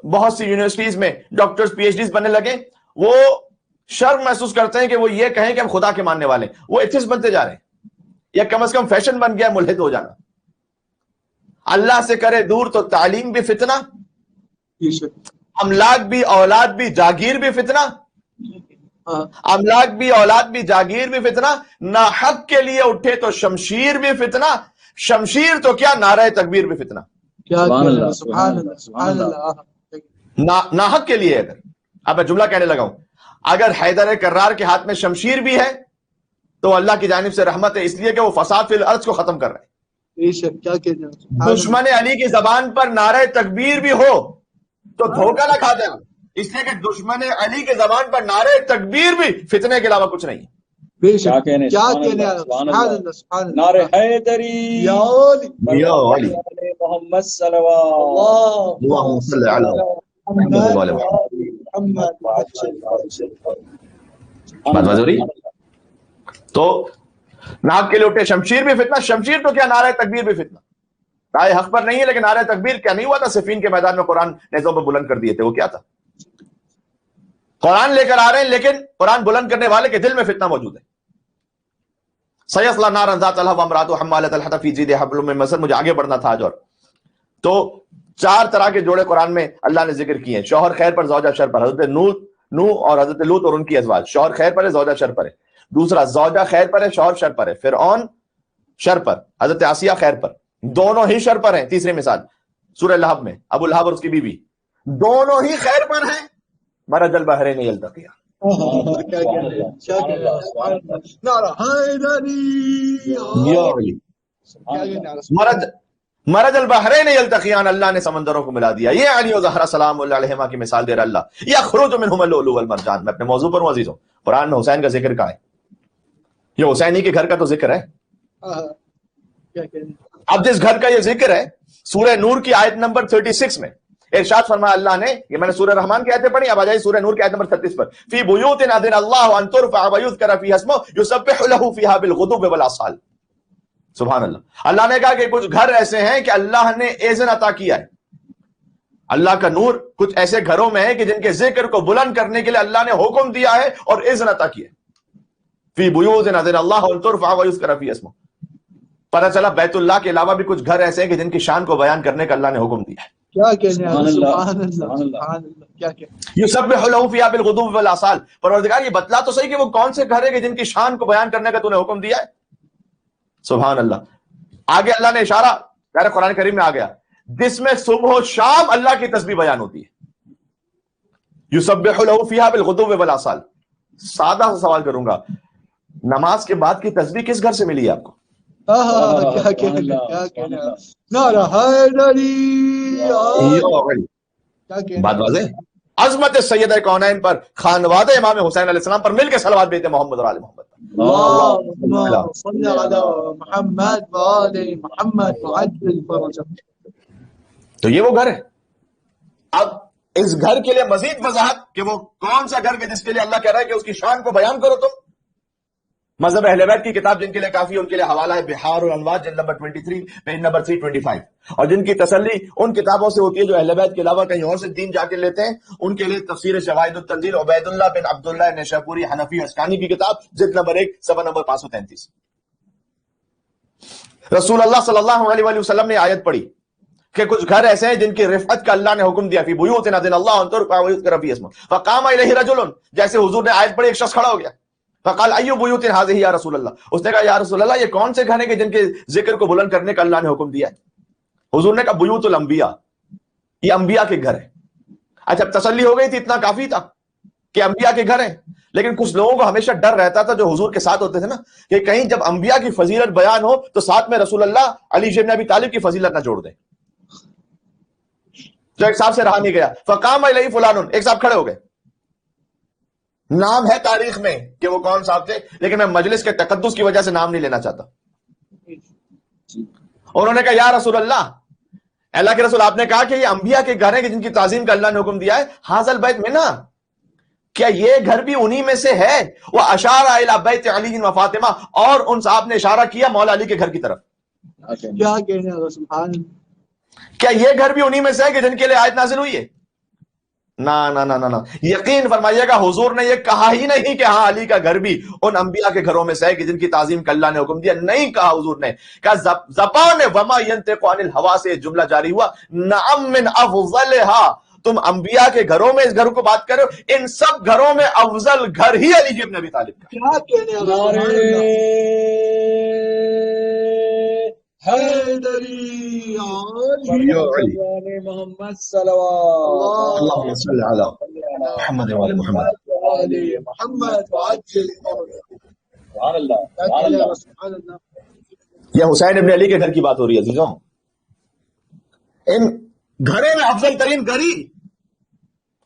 بہت سی یونیورسٹیز میں ڈاکٹرز پی ایچ ڈیز بننے لگے, وہ شرم محسوس کرتے ہیں کہ وہ یہ کہیں کہ ہم خدا کے ماننے والے ہیں. وہ ایتھسٹ بنتے جا رہے ہیں, یا کم از کم فیشن بن گیا ملحد ہو جانا. اللہ سے کرے دور تو تعلیم بھی فتنہ, املاک بھی اولاد بھی جاگیر بھی فتنہ, املاک بھی اولاد بھی جاگیر بھی فتنہ. نہ حق کے لیے اٹھے تو شمشیر بھی فتنہ, شمشیر تو کیا نعرہ تکبیر بھی فتنہ. سبحان اللہ. ناحق کے لیے, اگر اب میں جملہ کہنے لگا ہوں, اگر حیدر کرار کے ہاتھ میں شمشیر بھی ہے تو اللہ کی جانب سے رحمت ہے, اس لیے کہ وہ فساد فی الارض کو ختم کر رہے ہیں. دشمن علی کی زبان پر نعرہ تکبیر بھی ہو تو دھوکہ نہ کھا جائیں, اس لیے کہ دشمن علی کی زبان پر نعرہ تکبیر بھی فتنے کے علاوہ کچھ نہیں ہے. نعرہ حیدری یا علی محمد صلوات اللہم صلی علی بات وزوری. تو ناک کے لیے اٹھے شمشیر بھی فتنہ, شمشیر تو کیا نعرہ تکبیر بھی فتنہ. رائے حق پر نہیں ہے لیکن نعرہ تکبیر کیا نہیں ہوا تھا صفین کے میدان میں قرآن نیزوں پہ بلند کر دیے تھے, وہ کیا تھا. قرآن لے کر آ رہے ہیں لیکن قرآن بلند کرنے والے کے دل میں فتنہ موجود ہے. سیصلی نارا ذات لہب وامرأتہ حمالۃ الحطب فی جیدہا حبل من مسد. مجھے آگے بڑھنا تھا آج. اور تو 4 طرح کے جوڑے قرآن میں اللہ نے ذکر کیے ہیں. شوہر خیر پر زوجہ شر پر. حضرت نوح اور حضرت لوط اور ان کی ازواج. شوہر خیر پر ہے زوجہ شر پر ہے. دوسرا زوجہ خیر پر ہے شوہر شر پر ہے. فرعون شر پر. حضرت آسیہ خیر پر. دونوں ہی شر پر ہیں. تیسری مثال سورہ لہب میں ابو لہب اور اس کی بیوی دونوں ہی خیر پر ہیں. مرج البحرین یلتقیان. مرج البحرین یلتقیان. اللہ نے سمندروں کو ملا دیا. یہ علی و زہرا سلام اللہ علیہما کی مثال دے رہا اللہ. یخرج منہما اللؤلؤ والمرجان. میں اپنے موضوع پر ہوں عزیزوں. قرآن میں حسین کا ذکر کہاں ہے؟ یہ حسینی کے گھر کا تو ذکر ہے. اب جس گھر کا یہ ذکر ہے سورہ نور کی آیت نمبر 36 میں ارشاد فرمایا اللہ نے. یہ میں نے سورہ رحمان کی آیتیں پڑھی. اب آ جائیے سورہ نور کی آیت نمبر 36 پر. فی بیوت اذن اللہ ان ترفع ویذکر فیہا اسمہ یسبح لہ فیہا بالغدو والآصال. سبحان اللہ. اللہ نے کہا کہ کچھ گھر ایسے ہیں کہ اللہ نے اذن عطا کیا ہے. اللہ کا نور کچھ ایسے گھروں میں ہے کہ جن کے ذکر کو بلند کرنے کے لیے اللہ نے حکم دیا ہے اور اذن عطا کیا ہے. فی بیوت اذن اللہ ان ترفع ویذکر فیہا اسمہ. پتہ چلا بیت اللہ کے علاوہ بھی کچھ گھر ایسے ہیں کہ جن کی شان کو بیان کرنے کا اللہ نے حکم دیا ہے. کیا کہنے ہیں؟ سبحان اللہ سبحان اللہ. کیا کہنے یسبح لہ فیہا بالغدو والآصال. پروردگار یہ بتلا تو صحیح کہ وہ کون سے گھر ہے کہ جن کی شان کو بیان کرنے کا تو نے حکم دیا ہے. سبحان اللہ. آگے اللہ نے اشارہ یار قرآن کریم میں آ گیا جس میں صبح و شام اللہ کی تسبیح بیان ہوتی ہے. یسبح لہ فیہا بالغدو والآصال. سادہ سا سوال کروں گا, نماز کے بعد کی تسبیح کس گھر سے ملی ہے آپ کو؟ کیا کہنے کیا کہنے نعرہ حیدری. بات واضح. عظمت سیدہ کونین پر خانواد امام حسین علیہ السلام پر مل کے صلوات بھیجتے محمد اور آل محمد. اللهم صل على محمد وآل محمد وعجل فرجهم. تو یہ وہ گھر ہے. اب اس گھر کے لیے مزید وضاحت کہ وہ کون سا گھر ہے جس کے لیے اللہ کہہ رہا ہے کہ اس کی شان کو بیان کرو. تم مذہب اہل بیت کی کتاب جن کے لیے کافی ان کے لیے حوالہ ہے بحار الانوار جلد نمبر 23 پیج نمبر 325. اور جن کی تسلی ان کتابوں سے ہوتی ہے جو اہل بیت کے علاوہ کہیں اور سے دین جا کے لیتے ہیں, ان کے لیے تفسیر شواہد التنزیل عبید اللہ بن عبداللہ نیشاپوری حنفی اسکانی کی کتاب جلد نمبر 1 صفحہ نمبر 533. رسول اللہ صلی اللہ علیہ وآلہ وسلم نے آیت پڑھی کہ کچھ گھر ایسے ہیں جن کی رفعت کا اللہ نے حکم دیا. فی بیوت اذن اللہ ان ترفع ویذکر فیہا اسمہ فقام الیہ رجل. جیسے حضور نے آیت پڑھی ایک شخص کھڑا ہو گیا. فقال ایو بیوت ہذہ یا رسول اللہ. اس نے کہا یا رسول اللہ یہ کون سے گھر ہیں کہ جن کے ذکر کو بلند کرنے کا اللہ نے حکم دیا ہے؟ حضور نے کہا بیوت الانبیاء. یہ انبیاء کے گھر ہیں. اچھا تسلی ہو گئی تھی, اتنا کافی تھا کہ انبیاء کے گھر ہیں. لیکن کچھ لوگوں کو ہمیشہ ڈر رہتا تھا جو حضور کے ساتھ ہوتے تھے نا, کہ کہیں جب انبیاء کی فضیلت بیان ہو تو ساتھ میں رسول اللہ علی بن ابی طالب کی فضیلت نہ جوڑ دیں. جو ایک صاحب سے رہا نہیں گیا. فقام الیہ فلان. ایک صاحب کھڑے ہو گئے, نام ہے تاریخ میں کہ وہ کون صاحب تھے, لیکن میں مجلس کے تقدس کی وجہ سے نام نہیں لینا چاہتا. انہوں نے کہا یا رسول اللہ, اللہ کے رسول آپ نے کہا کہ یہ انبیاء کے گھر ہیں کہ جن کی تعظیم کا اللہ نے حکم دیا ہے. حاضل بیت میں نا, کیا یہ گھر بھی انہی میں سے ہے؟ وہ اشارہ الی بیت علی و فاطمہ. اور ان صاحب نے اشارہ کیا مولا علی کے گھر کی طرف. کیا کہنے ہیں سبحان. کیا یہ گھر بھی انہی میں سے ہے کہ جن کے لیے آیت نازل ہوئی ہے؟ نا نا نا نا. یقین فرمائیے گا حضور نے یہ کہا ہی نہیں کہ ہاں علی کا گھر بھی ان انبیاء کے گھروں میں سے ہے کہ جن کی تعظیم کا اللہ نے حکم دیا. نہیں کہا حضور نے. کہا زبان وما ينطق عن الهوى سے جملہ جاری ہوا. نعم من افضلها. تم انبیاء کے گھروں میں اس گھر کو بات کرو, ان سب گھروں میں افضل گھر ہی علی ابن ابی طالب کا. کیا کہنے حیدری علی محمد صلوات اللهم صل على محمد وعلى محمد محمد وعجل سبحان اللہ. سبحان اللہ. یہ حسین ابن علی کے گھر کی بات ہو رہی ہے عزیزوں. ان گھرے میں افضل ترین گھر ہی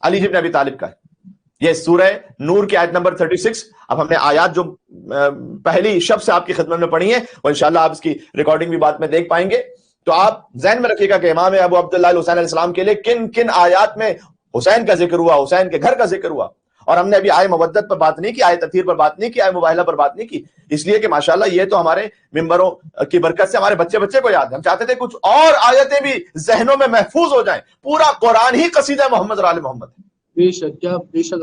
علی ابن ابی طالب کا ہے. یہ سورہ نور کی آیت نمبر 36. اب ہم نے آیات جو پہلی شب سے آپ کی خدمت میں پڑھی ہیں اور انشاءاللہ آپ اس کی ریکارڈنگ بھی بعد میں دیکھ پائیں گے. تو آپ ذہن میں رکھیے گا کہ امام ابو عبداللہ حسین علیہ السلام کے لیے کن کن آیات میں حسین کا ذکر ہوا, حسین کے گھر کا ذکر ہوا. اور ہم نے ابھی آئے مودت پر بات نہیں کی, آئے تطہیر پر بات نہیں کی, آئے مباہلہ پر بات نہیں کی, اس لیے کہ ماشاءاللہ یہ تو ہمارے ممبروں کی برکت سے ہمارے بچے بچے کو یاد ہے. ہم چاہتے تھے کچھ اور آیتیں بھی ذہنوں میں محفوظ ہو جائیں. پورا قرآن ہی قصیدہ محمد اور آل محمد ہے. بے شک, کیا بے شک.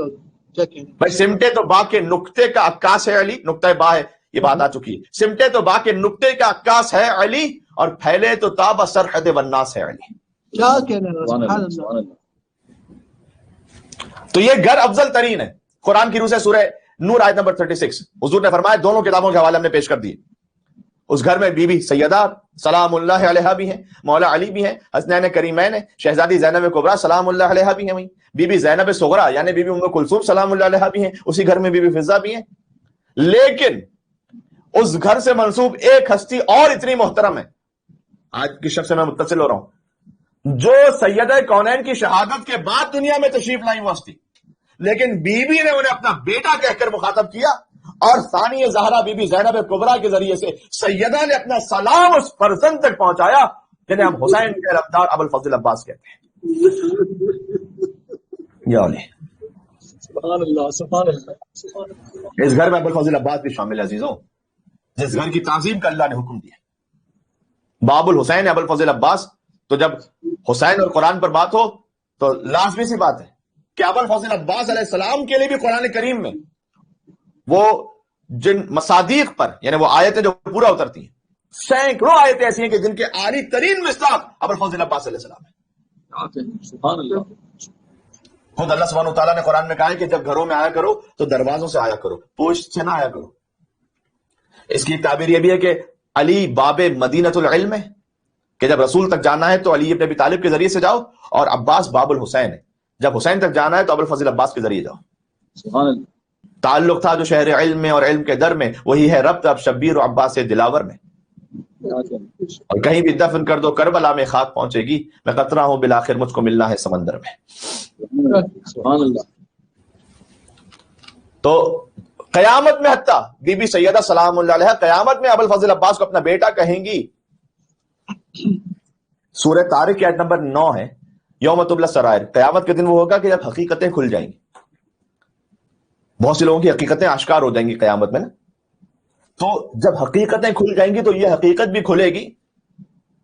بھائی سمٹے تو با کے نقطے کا عکاس ہے علی، نقطہ با ہے، یہ بات آ چکی ہے. سمٹے تو با کے نقطے کا عکاس ہے علی، اور پھیلے تو تاب سرحد والناس ہے علی. کیا کہنا ہے، سبحان اللہ. تو یہ گھر افضل ترین ہے. قرآن کی روح سے سورہ نور آیت نمبر 36 حضور نے فرمایا، دونوں کتابوں کے حوالے ہم نے پیش کر دیے. اس گھر میں بی بی سیدہ سلام اللہ علیہا بھی ہیں، مولا علی بھی ہیں، حسنین کریمین ہیں، شہزادی زینب کبریٰ سلام اللہ علیہا بھی ہیں، وہیں بی بی زینب صغریٰ یعنی بی بی ام کلثوم سلام اللہ علیہا بھی ہیں، اسی گھر میں بی بی فضہ بھی ہیں. لیکن اس گھر سے منسوب ایک ہستی اور اتنی محترم ہے، آج کی شخص سے میں متصل ہو رہا ہوں، جو سیدہ کونین کی شہادت کے بعد دنیا میں تشریف لائی وہ ہستی، لیکن بی بی نے انہیں اپنا بیٹا کہہ کر مخاطب کیا، اور ثانی زہرا بی بی زینب کبریٰ کے ذریعے سے سیدہ نے اپنا سلام اس فرزند تک پہنچایا جنہیں ہم حسین کے علمدار ابو الفضل عباس کہتے ہیں. یا علی سبحان اللہ، سبحان اللہ. اس گھر میں ابو الفضل عباس بھی شامل ہے عزیزوں، جس گھر کی تعظیم کا اللہ نے حکم دیا. باب الحسین ابو الفضل عباس. تو جب حسین اور قرآن پر بات ہو تو لازمی سی بات ہے کہ ابو الفضل عباس علیہ السلام کے لیے بھی قرآن کریم میں وہ جن مصادیق پر، یعنی وہ آیتیں جو پورا اترتی ہیں، سینکڑوں آیتیں ایسی ہیں کہ جن کے عالی ترین مصداق ابو الفضل عباس علیہ السلام ہیں. سبحان اللہ. خود اللہ سبحانہ وتعالیٰ نے قرآن میں کہا ہے کہ جب گھروں میں آیا کرو تو دروازوں سے آیا کرو، پوشت سے نہ آیا کرو. اس کی ایک تعبیر یہ بھی ہے کہ علی باب مدینۃ العلم ہے، کہ جب رسول تک جانا ہے تو علی ابن ابی طالب کے ذریعے سے جاؤ، اور عباس باب الحسین ہے، جب حسین تک جانا ہے تو ابو الفضل عباس کے ذریعے جاؤ. سبحان اللہ. تعلق تھا جو شہر علم میں اور علم کے در میں، وہی ہے ربط اب شبیر و عباس دلاور میں. اور کہیں بھی دفن کر دو کربلا میں خاک پہنچے گی، میں قطرہ ہوں بالآخر مجھ کو ملنا ہے سمندر میں. سبحان اللہ. تو قیامت میں حتیٰ بی بی سیدہ سلام اللہ علیہ قیامت میں ابو الفضل عباس کو اپنا بیٹا کہیں گی. سورہ طارق کی آیت نمبر 9 ہے، یوم تبلی السرائر. قیامت کے دن وہ ہوگا کہ جب حقیقتیں کھل جائیں گی. بہت سے لوگوں کی حقیقتیں آشکار ہو جائیں گی قیامت میں نا. تو جب حقیقتیں کھل جائیں گی تو یہ حقیقت بھی کھلے گی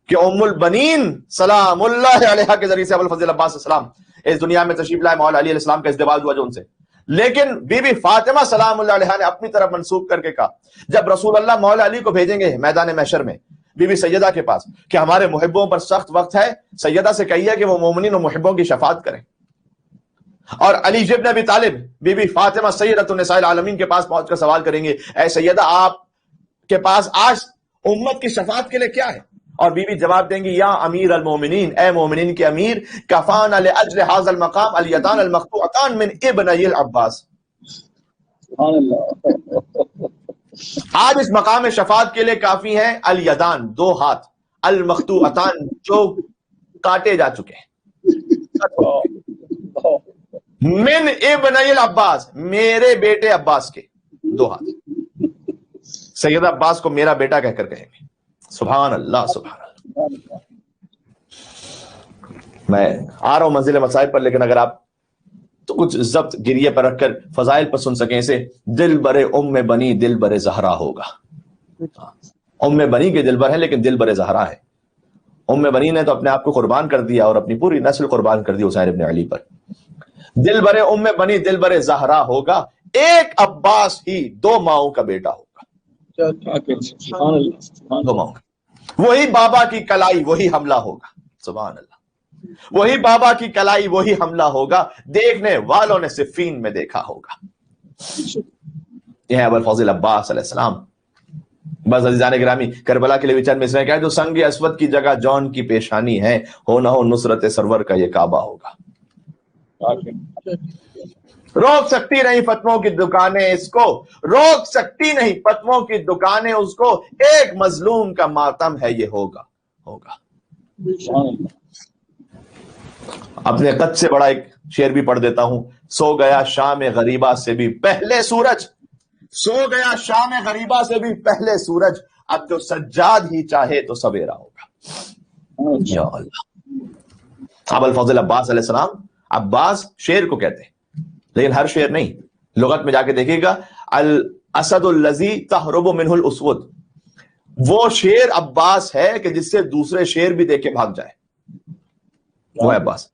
کہ ام البنین سلام اللہ علیہ کے ذریعے سے ابو الفضل عباس السلام اس دنیا میں تشریف لائے، مولا علی علیہ السلام کا ازدواج ہوا جو ان سے. لیکن بی بی فاطمہ سلام اللہ علیہ نے اپنی طرف منسوب کر کے کہا، جب رسول اللہ مولا علی کو بھیجیں گے میدان محشر میں بی بی سیدہ کے پاس کہ ہمارے محبوں پر سخت وقت ہے، سیدہ سے کہیے کہ وہ مومنین و محبوں کی شفاعت کریں. اور علی ابن ابی طالب بی بی فاطمہ سیدۃ النساء العالمین کے پاس پہنچ کر سوال کریں گے، اے سیدہ آپ کے پاس آج امت کی شفاعت کے لیے کیا ہے؟ اور بی بی جواب دیں گی، یا امیر المومنین، اے مومنین کے امیر، کفانا لاجل ھذا المقام الیدان المقطوعتان من ابنی العباس. سبحان اللہ. آج اس مقام شفاعت کے لیے کافی ہیں الیدان، دو ہاتھ، المقطوعتان جو کاٹے جا چکے ہیں، من ابنی العباس میرے بیٹے عباس کے دو ہاتھ. سیدہ عباس کو میرا بیٹا کہہ کر کہیں گے. سبحان اللہ سبحان اللہ. میں آ رہا ہوں منزل مصائب پر، لیکن اگر آپ تو کچھ ضبط گریے پر رکھ کر فضائل پر سن سکیں اسے. دل برے ام بنی دل برے زہرا ہوگا. ام بنی کے دل بر ہے لیکن دل برے زہرا ہے. ام بنی نے تو اپنے آپ کو قربان کر دیا اور اپنی پوری نسل قربان کر دی حسین ابن علی پر. دل برے ام بنی دل برے زہرا ہوگا، ایک عباس ہی دو ماؤں کا بیٹا ہوگا. دو ماؤں کا. وہی بابا کی کلائی وہی حملہ ہوگا. سبحان اللہ. وہی بابا کی کلائی وہی حملہ ہوگا، دیکھنے والوں نے صفین میں دیکھا ہوگا. یہ ہے ابو الفضل عباس علیہ السلام. بس عزیزان گرامی، کربلا کے لیے بھی چند مصرعیں کہ جو سنگ اسود کی جگہ جون کی پیشانی ہے، ہو نہ ہو نصرت سرور کا یہ کعبہ ہوگا. روک سکتی نہیں فتووں کی دکانیں اس کو، روک سکتی نہیں فتووں کی دکانیں اس کو، ایک مظلوم کا ماتم ہے یہ ہوگا ہوگا. اپنے قد سے بڑا ایک شعر بھی پڑھ دیتا ہوں. سو گیا شام غریبہ سے بھی پہلے سورج، سو گیا شام غریبہ سے بھی پہلے سورج، اب تو سجاد ہی چاہے تو سویرا ہوگا. یا اللہ. ابو الفضل عباس علیہ السلام، عباس شیر کو کہتے ہیں لیکن ہر شیر نہیں. لغت میں جا کے دیکھیے گا، الاسد الذی تہرب منہ الاسود، وہ شیر عباس ہے کہ جس سے دوسرے شیر بھی دیکھ کے بھاگ جائے، وہ ہے عباس.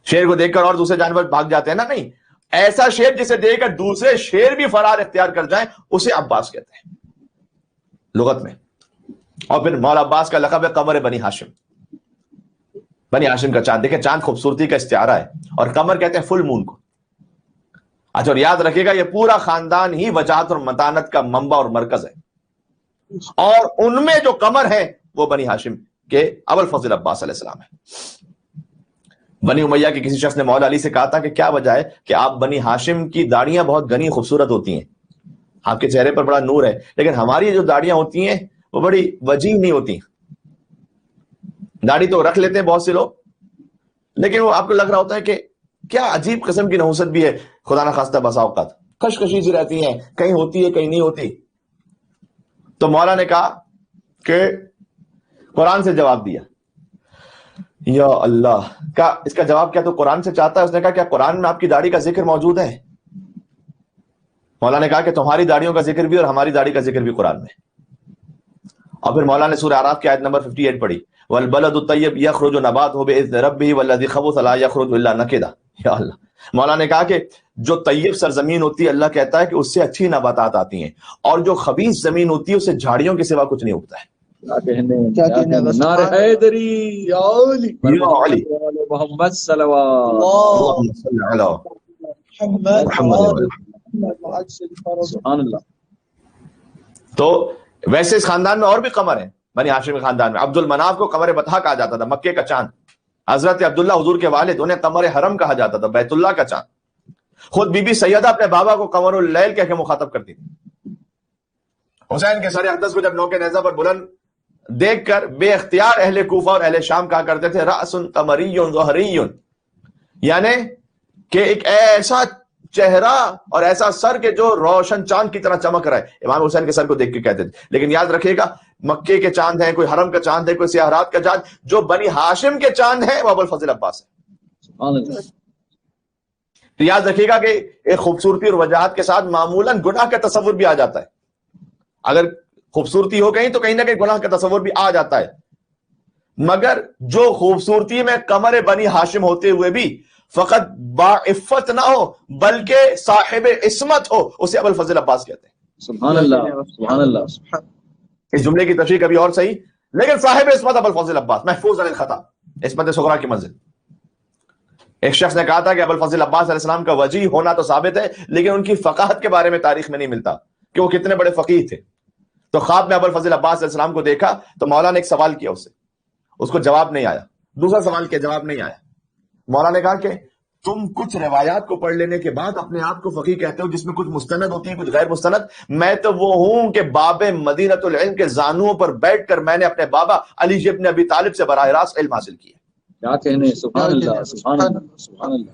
شیر کو دیکھ کر اور دوسرے جانور بھاگ جاتے ہیں نا، نہیں، ایسا شیر جسے دے کر دوسرے شیر بھی فرار اختیار کر جائیں اسے عباس کہتے ہیں لغت میں. اور پھر مولا عباس کا لقب ہے قمر بنی ہاشم, بنی ہاشم کا چاند. دیکھیں چاند خوبصورتی کا استعارہ ہے, اور قمر کہتے ہیں فل مون کو. اچھا, اور یاد رکھیے گا یہ پورا خاندان ہی وجاہت اور متانت کا منبع اور مرکز ہے, اور ان میں جو قمر ہے وہ بنی ہاشم کے ابو الفضل عباس علیہ السلام ہے. بنی امیہ کے کسی شخص نے مولا علی سے کہا تھا کہ کیا وجہ ہے کہ آپ بنی ہاشم کی داڑیاں بہت گھنی خوبصورت ہوتی ہیں, آپ کے چہرے پر بڑا نور ہے, لیکن ہماری جو داڑیاں ہوتی ہیں وہ بڑی وجیح نہیں ہوتی. داڑھی تو رکھ لیتے ہیں بہت سے لوگ, لیکن وہ آپ کو لگ رہا ہوتا ہے کہ کیا عجیب قسم کی نحوست بھی ہے, خدا نہ خواستہ بسا اوقات خشخشی سی رہتی ہیں, کہیں ہوتی ہے کہیں نہیں ہوتی. تو مولا نے کہا کہ قرآن سے جواب دیا. یا اللہ کا اس کا جواب کیا تو قرآن سے چاہتا ہے؟ اس نے کہا کیا قرآن میں آپ کی داڑھی کا ذکر موجود ہے؟ مولا نے کہا کہ تمہاری داڑھیوں کا ذکر بھی اور ہماری داڑھی کا ذکر بھی قرآن میں. اور پھر مولا نے سورہ اعراف کی آیت نمبر 58 پڑھی, والبلد الطیب یخرج نباتہ باذن ربہ والذی خبث لا یخرج الا نکدا. یا اللہ, مولا نے کہا کہ جو طیب سرزمین ہوتی ہے اللہ کہتا ہے کہ اس سے اچھی نباتات آتی ہیں, اور جو خبیث زمین ہوتی ہے اس سے جھاڑیوں کے سوا کچھ نہیں اگتا ہے. نعرہ حیدری یا علی محمد صلوات سبحان اللہ. تو ویسے اس خاندان میں اور بھی قمر ہیں. بنی ہاشم کے خاندان میں عبد المناف کو قمر بطحا کہا جاتا تھا, مکے کا چاند. حضرت عبداللہ حضور کے والد, انہیں قمر حرم کہا جاتا تھا, بیت اللہ کا چاند. خود بی بی سیدہ اپنے بابا کو قمر اللیل کہہ کے مخاطب کرتی تھی. حسین کے سر اقدس کو جب نوکے نیزہ پر بلند دیکھ کر بے اختیار اہل کوفہ اور اہل شام کہا کرتے تھے رأس قمری ظہری, یعنی کہ ایک ایسا چہرہ اور ایسا سر کے جو روشن چاند کی طرح چمک رہا ہے. امام حسین کے سر کو دیکھ کے کہتے تھے. لیکن یاد رکھیے گا مکے کے چاند ہیں, کوئی حرم کا چاند ہے, کوئی سیاحات کا چاند, جو بنی ہاشم کے چاند ہیں وہ ابو الفضل عباس ہے. تو یاد رکھیے گا کہ ایک خوبصورتی اور وجاہت کے ساتھ معمولاً گناہ کا تصور بھی آ جاتا ہے. اگر خوبصورتی ہو کہیں تو کہیں نہ کہیں گناہ کا تصور بھی آ جاتا ہے, مگر جو خوبصورتی میں قمر بنی ہاشم ہوتے ہوئے بھی فقط باعفت نہ ہو بلکہ صاحب عصمت ہو, اسے ابو الفضل عباس کہتے ہیں. سبحان اللہ سبحان اللہ. اس جملے کی تشریح کبھی اور صحیح, لیکن صاحب عصمت ابو الفضل عباس, محفوظ عن الخطا, عصمت صغرا کی منزل. ایک شخص نے کہا تھا کہ ابو الفضل عباس علیہ السلام کا وجیح ہونا تو ثابت ہے, لیکن ان کی فقاہت کے بارے میں تاریخ میں نہیں ملتا کہ وہ کتنے بڑے فقیہ تھے. تو خواب میں ابو الفضل عباس علیہ السلام کو دیکھا تو مولا نے ایک سوال کیا اس سے, اس کو جواب نہیں آیا. دوسرا سوال کیا, جواب نہیں آیا. مولا نے کہا کہ تم کچھ روایات کو پڑھ لینے کے بعد اپنے آپ کو فقیہ کہتے ہو جس میں کچھ مستند ہوتی ہے کچھ غیر مستند. میں تو وہ ہوں کہ باب مدینۃ العلم کے زانوؤں پر بیٹھ کر میں نے اپنے بابا علی ابن ابی طالب سے براہ راست علم حاصل کیا. کیا کہنے, سبحان اللہ سبحان اللہ سبحان اللہ.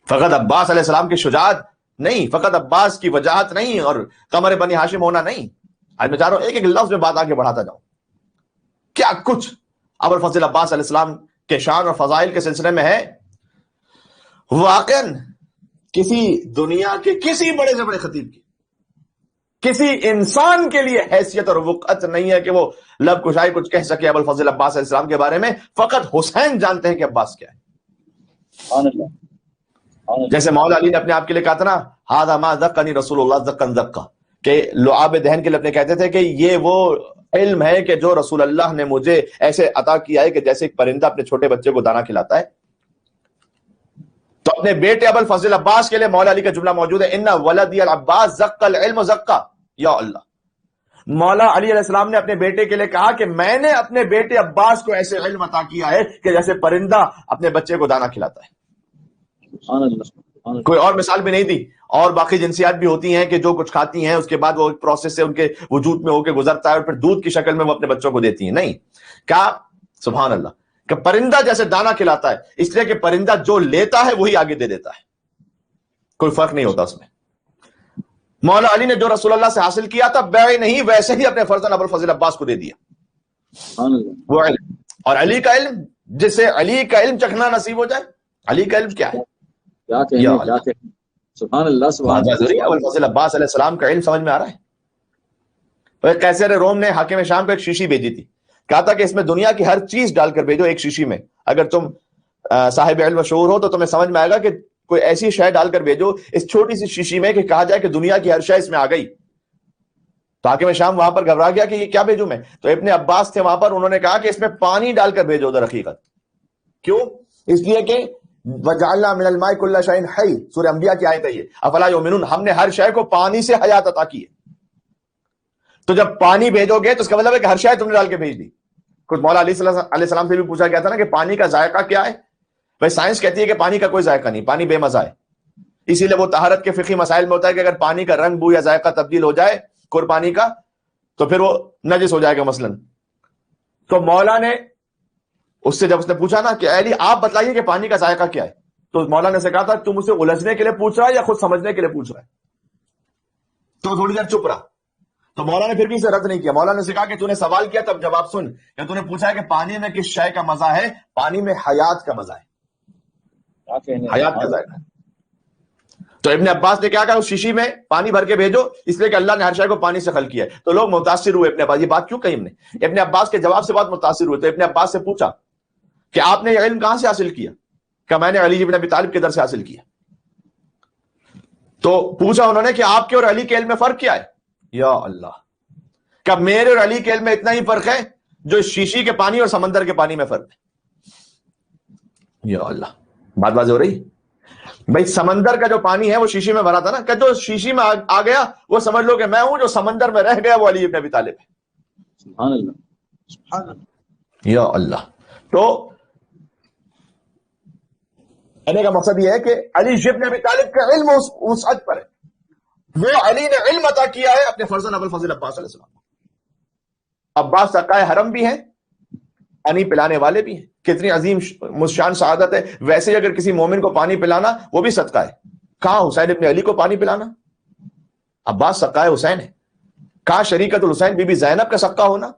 فقط عباس علیہ السلام کی شجاعت نہیں, فقط عباس کی وجاہت نہیں, اور قمر بنی ہاشم ہونا نہیں. آج میں چاہ رہا ہوں ایک ایک لفظ میں بات آگے بڑھاتا جاؤں. کیا کچھ ابو الفضل عباس علیہ السلام کے شان اور فضائل کے سلسلے میں ہے. واقعاً کسی دنیا کے کسی بڑے سے بڑے خطیب کی, کسی انسان کے لیے حیثیت اور وقعت نہیں ہے کہ وہ لب کشائی کچھ کہہ سکے ابو الفضل عباس علیہ السلام کے بارے میں. فقط حسین جانتے ہیں کہ عباس کیا ہے. سبحان اللہ. جیسے مولا علی نے اپنے آپ کے لیے کہا تھا نا, ھذا ما ذقنی رسول اللہ ذقن ذقا, کہ لعاب دہن کے لیے اپنے کہتے تھے کہ یہ وہ علم ہے کہ جو رسول اللہ نے مجھے ایسے عطا کیا ہے کہ جیسے ایک پرندہ اپنے چھوٹے بچے کو دانا کھلاتا ہے. تو اپنے بیٹے ابو الفضل عباس کے لیے مولا علی کا جملہ موجود ہے, ان ولدی العباس زق العلم زقا. یا اللہ, مولا علی علیہ السلام نے اپنے بیٹے کے لیے کہا کہ میں نے اپنے بیٹے عباس کو ایسے علم عطا کیا ہے کہ جیسے پرندہ اپنے بچے کو دانا کھلاتا ہے. سبحان اللہ. کوئی اور مثال بھی نہیں دی. اور باقی جنسیات بھی ہوتی ہیں کہ جو کچھ کھاتی ہیں اس کے بعد وہ ایک پروسیس سے ان کے وجود میں ہو کے گزرتا ہے اور پھر دودھ کی شکل میں وہ اپنے بچوں کو دیتی ہیں. نہیں, کیا سبحان اللہ کہ پرندہ جیسے دانا کھلاتا ہے, اس لیے کہ پرندہ جو لیتا ہے وہی آگے دے دیتا ہے, کوئی فرق نہیں ہوتا اس میں. مولا علی نے جو رسول اللہ سے حاصل کیا تھا بے نہیں ویسے ہی اپنے فرزند ابو الفضل عباس کو دے دیا. سبحان اللہ. وہ علم, اور علی کا علم, جسے علی کا علم چکھنا نصیب ہو جائے. علی کا علم کیا ہے, کیا کہنے, کیا کہنے. سبحان اللہ سبحان اللہ. ابو الفضل عباس علیہ السلام کا علم سمجھ میں آ رہا ہے. قیصر روم نے حاکم شام کو ایک شیشی بھیجی تھی, کہا تھا کہ اس میں دنیا کی ہر چیز ڈال کر بھیجو ایک شیشی میں, اگر تم صاحب علم و شعور ہو تو تمہیں سمجھ میں آئے گا کہ کوئی ایسی شے ڈال کر بھیجو اس چھوٹی سی شیشی میں کہ کہا جائے کہ دنیا کی ہر شے اس میں آ گئی. تو حاکم شام وہاں پر گھبرا گیا کہ یہ کیا بھیجوں میں. تو ابن عباس تھے وہاں پر, انہوں نے کہا کہ اس میں پانی ڈال کر بھیجو در حقیقت. کیوں؟ اس لیے کہ وَجَعَلْنَا مِنَ الْمَاءِ كُلَّ شَيْءٍ حَيٍّ, سورہ انبیاء کی آیت ہے یہ, افلا یؤمنون, ہم نے ہر شے کو پانی سے حیات عطا کی ہے. تو جب پانی بھیجو گے تو اس کا مطلب ہے کہ ہر شے تم نے ڈال کے بھیج دی. کچھ مولا علیہ السلام سے بھی پوچھا گیا تھا نا کہ پانی کا ذائقہ کیا ہے. بھائی سائنس کہتی ہے کہ پانی کا کوئی ذائقہ نہیں, پانی بے مزہ ہے. اسی لیے وہ طہارت کے فقہی مسائل میں ہوتا ہے کہ اگر پانی کا رنگ بو یا ذائقہ تبدیل ہو جائے کور پانی کا تو پھر وہ نجس ہو جائے گا مثلا. تو مولا نے اس سے جب اس نے پوچھا نا کہ علی آپ بتلائیے کہ پانی کا ذائقہ کیا ہے, تو مولا نے سے کہا تھا تم اسے الجھنے کے لیے پوچھ رہا ہے یا خود سمجھنے کے لیے پوچھ رہا ہے. تو تھوڑی دیر چپ رہا. تو مولا نے پھر بھی اسے رد نہیں کیا. مولا نے سے کہا کہ تو نے سوال کیا تب جواب سن, کہ تو نے پوچھا کہ پانی میں کس شے کا مزہ ہے. پانی میں حیات کا مزہ ہے, حیات کا ذائقہ. تو ابن عباس نے کیا کہا اس شیشی میں پانی بھر کے بھیجو, اس لیے کہ اللہ نے ہر شے کو پانی سے خلق کیا ہے. تو لوگ متاثر ہوئے ابن عباس, یہ بات کیوں کہی ہم نے, ابن عباس کے جواب سے بات متاثر ہوئے. تو ابن عباس سے پوچھا کہ آپ نے یہ علم کہاں سے حاصل کیا, کہ میں نے علی بن ابی طالب کے در سے حاصل کیا. تو پوچھا انہوں نے کہ آپ کے اور علی کے علم میں فرق کیا ہے. یا اللہ, کہ میرے اور علی کے علم میں اتنا ہی فرق ہے جو شیشی کے پانی اور سمندر کے پانی میں فرق ہے. یا اللہ, بات واضح ہو رہی. بھائی سمندر کا جو پانی ہے وہ شیشی میں بھرا تھا نا, کہ جو شیشی میں آ گیا وہ سمجھ لو کہ میں ہوں, جو سمندر میں رہ گیا وہ علی بن ابی طالب ہے. سبحان اللہ, سبحان اللہ. یا اللہ. تو کہنے کا مقصد یہ ہے کہ علی بن ابی طالب کا علم اس حد پر ہے, وہ علی نے علم عطا کیا ہے اپنے فرزند ابو الفضل عباس علیہ السلام. عباس سقائے حرم بھی ہیں, پانی پلانے والے بھی ہیں. کتنی عظیم شان سعادت ہے. ویسے اگر کسی مومن کو پانی پلانا وہ بھی صدقہ ہے. کہاں حسین ابن علی کو پانی پلانا, عباس سقائے حسین ہے. کہاں شریکت الحسین بی بی زینب کا صدقہ ہونا,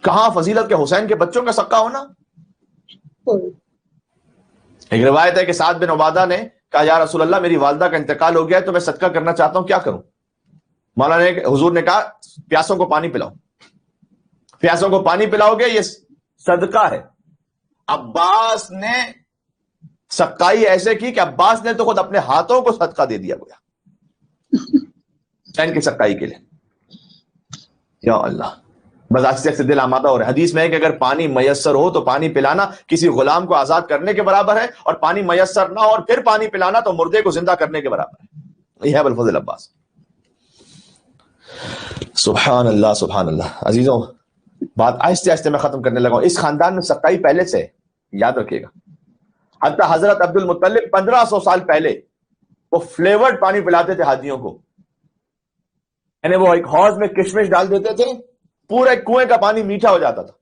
کہاں فضیلت کے حسین کے بچوں کا صدقہ ہونا. ایک روایت ہے کہ سعد بن عبادہ نے کہا یا رسول اللہ میری والدہ کا انتقال ہو گیا ہے تو میں صدقہ کرنا چاہتا ہوں, کیا کروں. مولانا نے حضور نے کہا پیاسوں کو پانی پلاؤ. پیاسوں کو پانی پلاؤ گے یہ صدقہ ہے. عباس نے سقائی ایسے کی کہ عباس نے تو خود اپنے ہاتھوں کو صدقہ دے دیا گیا حسین کی سقائی کے لیے. یا اللہ, بذات سے دل آمادہ ہو رہا ہے. حدیث میں ہے کہ اگر پانی میسر ہو تو پانی پلانا کسی غلام کو آزاد کرنے کے برابر ہے, اور پانی میسر نہ ہو اور پھر پانی پلانا تو مردے کو زندہ کرنے کے برابر ہے. یہ ہے ابو الفضل عباس. سبحان اللہ سبحان اللہ. عزیزوں, بات آہستہ آہستہ میں ختم کرنے لگا ہوں. اس خاندان میں سقائی پہلے سے, یاد رکھیے گا. حتی حضرت عبد المطلب 1500 سال پہلے وہ فلیورڈ پانی پلاتے تھے حاجیوں کو. یعنی وہ ایک حوض میں کشمش ڈال دیتے تھے, پورے کنویں کا پانی میٹھا ہو جاتا تھا.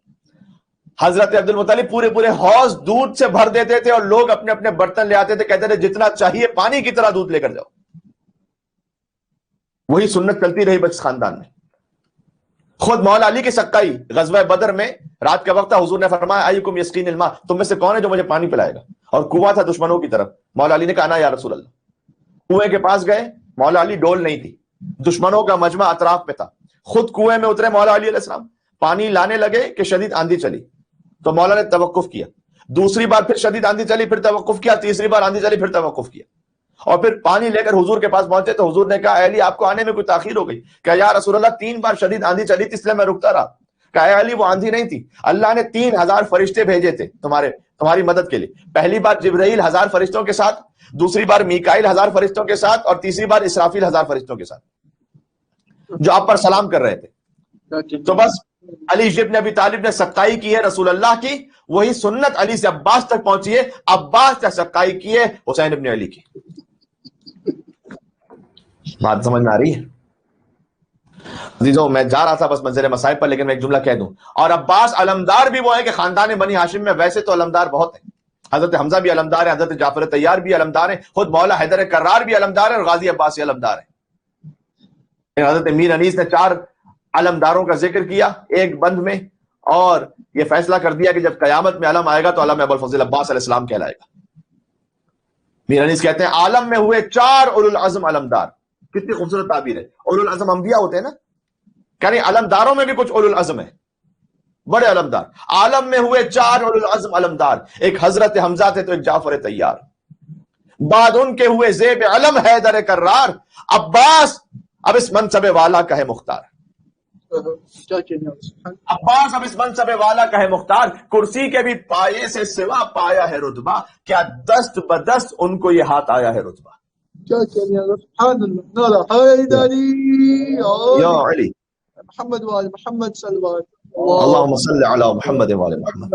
حضرت عبد المطلب پورے حوض دودھ سے بھر دیتے تھے, اور لوگ اپنے اپنے برتن لے آتے تھے, کہتے تھے جتنا چاہیے پانی کی طرح دودھ لے کر جاؤ. وہی سنت چلتی رہی بس خاندان میں. خود مولا علی کی سقائی غزوہ بدر میں رات کا وقت تھا, حضور نے فرمایا ایکم یسقین الماء, تم میں سے کون ہے جو مجھے پانی پلائے گا. اور کنواں تھا دشمنوں کی طرف. مولا علی نے کہا نا یا رسول اللہ. کنویں کے پاس گئے, مولا علی ڈول نہیں تھی, دشمنوں کا مجمع اطراف میں تھا. خود کنویں میں اترے مولا علی علیہ السلام, پانی لانے لگے کہ شدید آندھی چلی. تو مولا نے توقف کیا, دوسری بار پھر شدید آندھی چلی, پھر توقف کیا, تیسری بار آندھی چلی, پھر توقف کیا, اور پھر پانی لے کر حضور کے پاس پہنچے. تو حضور نے کہا اے علی آپ کو آنے میں کوئی تاخیر ہو گئی. کہ یا رسول اللہ 3 بار شدید آندھی چلی تھی اس لیے میں رکتا رہا. کہ اے علی وہ آندھی نہیں تھی, اللہ نے 3000 فرشتے بھیجے تھے تمہاری مدد کے لیے. پہلی بار جبرائیل 1000 فرشتوں کے ساتھ, دوسری بار میکائیل 1000 فرشتوں کے ساتھ, اور تیسری بار اسرافیل 1000 فرشتوں کے ساتھ جو آپ پر سلام کر رہے تھے. تو بس علی بن ابی طالب نے سقائی کی ہے رسول اللہ کی, وہی سنت علی سے عباس تک پہنچی ہے, عباس نے سقائی کی ہے حسین ابن علی کی. بات سمجھ میں آ رہی ہے عزیزوں؟ میں جا رہا تھا بس منظر مصائب پر, لیکن میں ایک جملہ کہہ دوں. اور عباس علمدار بھی وہ ہے کہ خاندان بنی ہاشم میں ویسے تو علمدار بہت ہیں. حضرت حمزہ بھی علمدار ہیں, حضرت جعفر طیار بھی علمدار ہیں, خود مولا حیدر کرار بھی علمدار ہیں, اور غازی عباسی علمدار ہیں. حضرت میر انیس نے 4 علمداروں کا ذکر کیا ایک بند میں, اور یہ فیصلہ کر دیا کہ جب قیامت میں علم آئے گا تو علم ابو الفضل عباس علیہ السلام کہلائے گا. میر انیس کہتے ہیں عالم میں ہوئے 4 اولو العزم علمدار. کتنی خوبصورت تعبیر ہے. اولو العزم انبیاء ہوتے ہیں نا, یعنی علمداروں میں بھی کچھ اولو العزم ہے, بڑے علمدار. عالم میں ہوئے 4 اولو العزم علمدار, ایک حضرت حمزہ تھے تو ایک جعفر طیار. بعد ان کے ہوئے زیب علم حیدر کرار، عباس اب اس منصب والا کا ہے مختار، عباس اب اس منصب والا کا ہے مختار، کرسی کے بھی پائے سے سوا پایا ہے رتبہ، کیا دست بدست ان کو یہ ہاتھ آیا ہے رتبہ. کیا کہنے ہیں، سبحان اللہ. نعرہ حیدری یا علی محمد وآل محمد صلی اللہ علیہ وسلم. اللہم صلی علی محمد وآل محمد.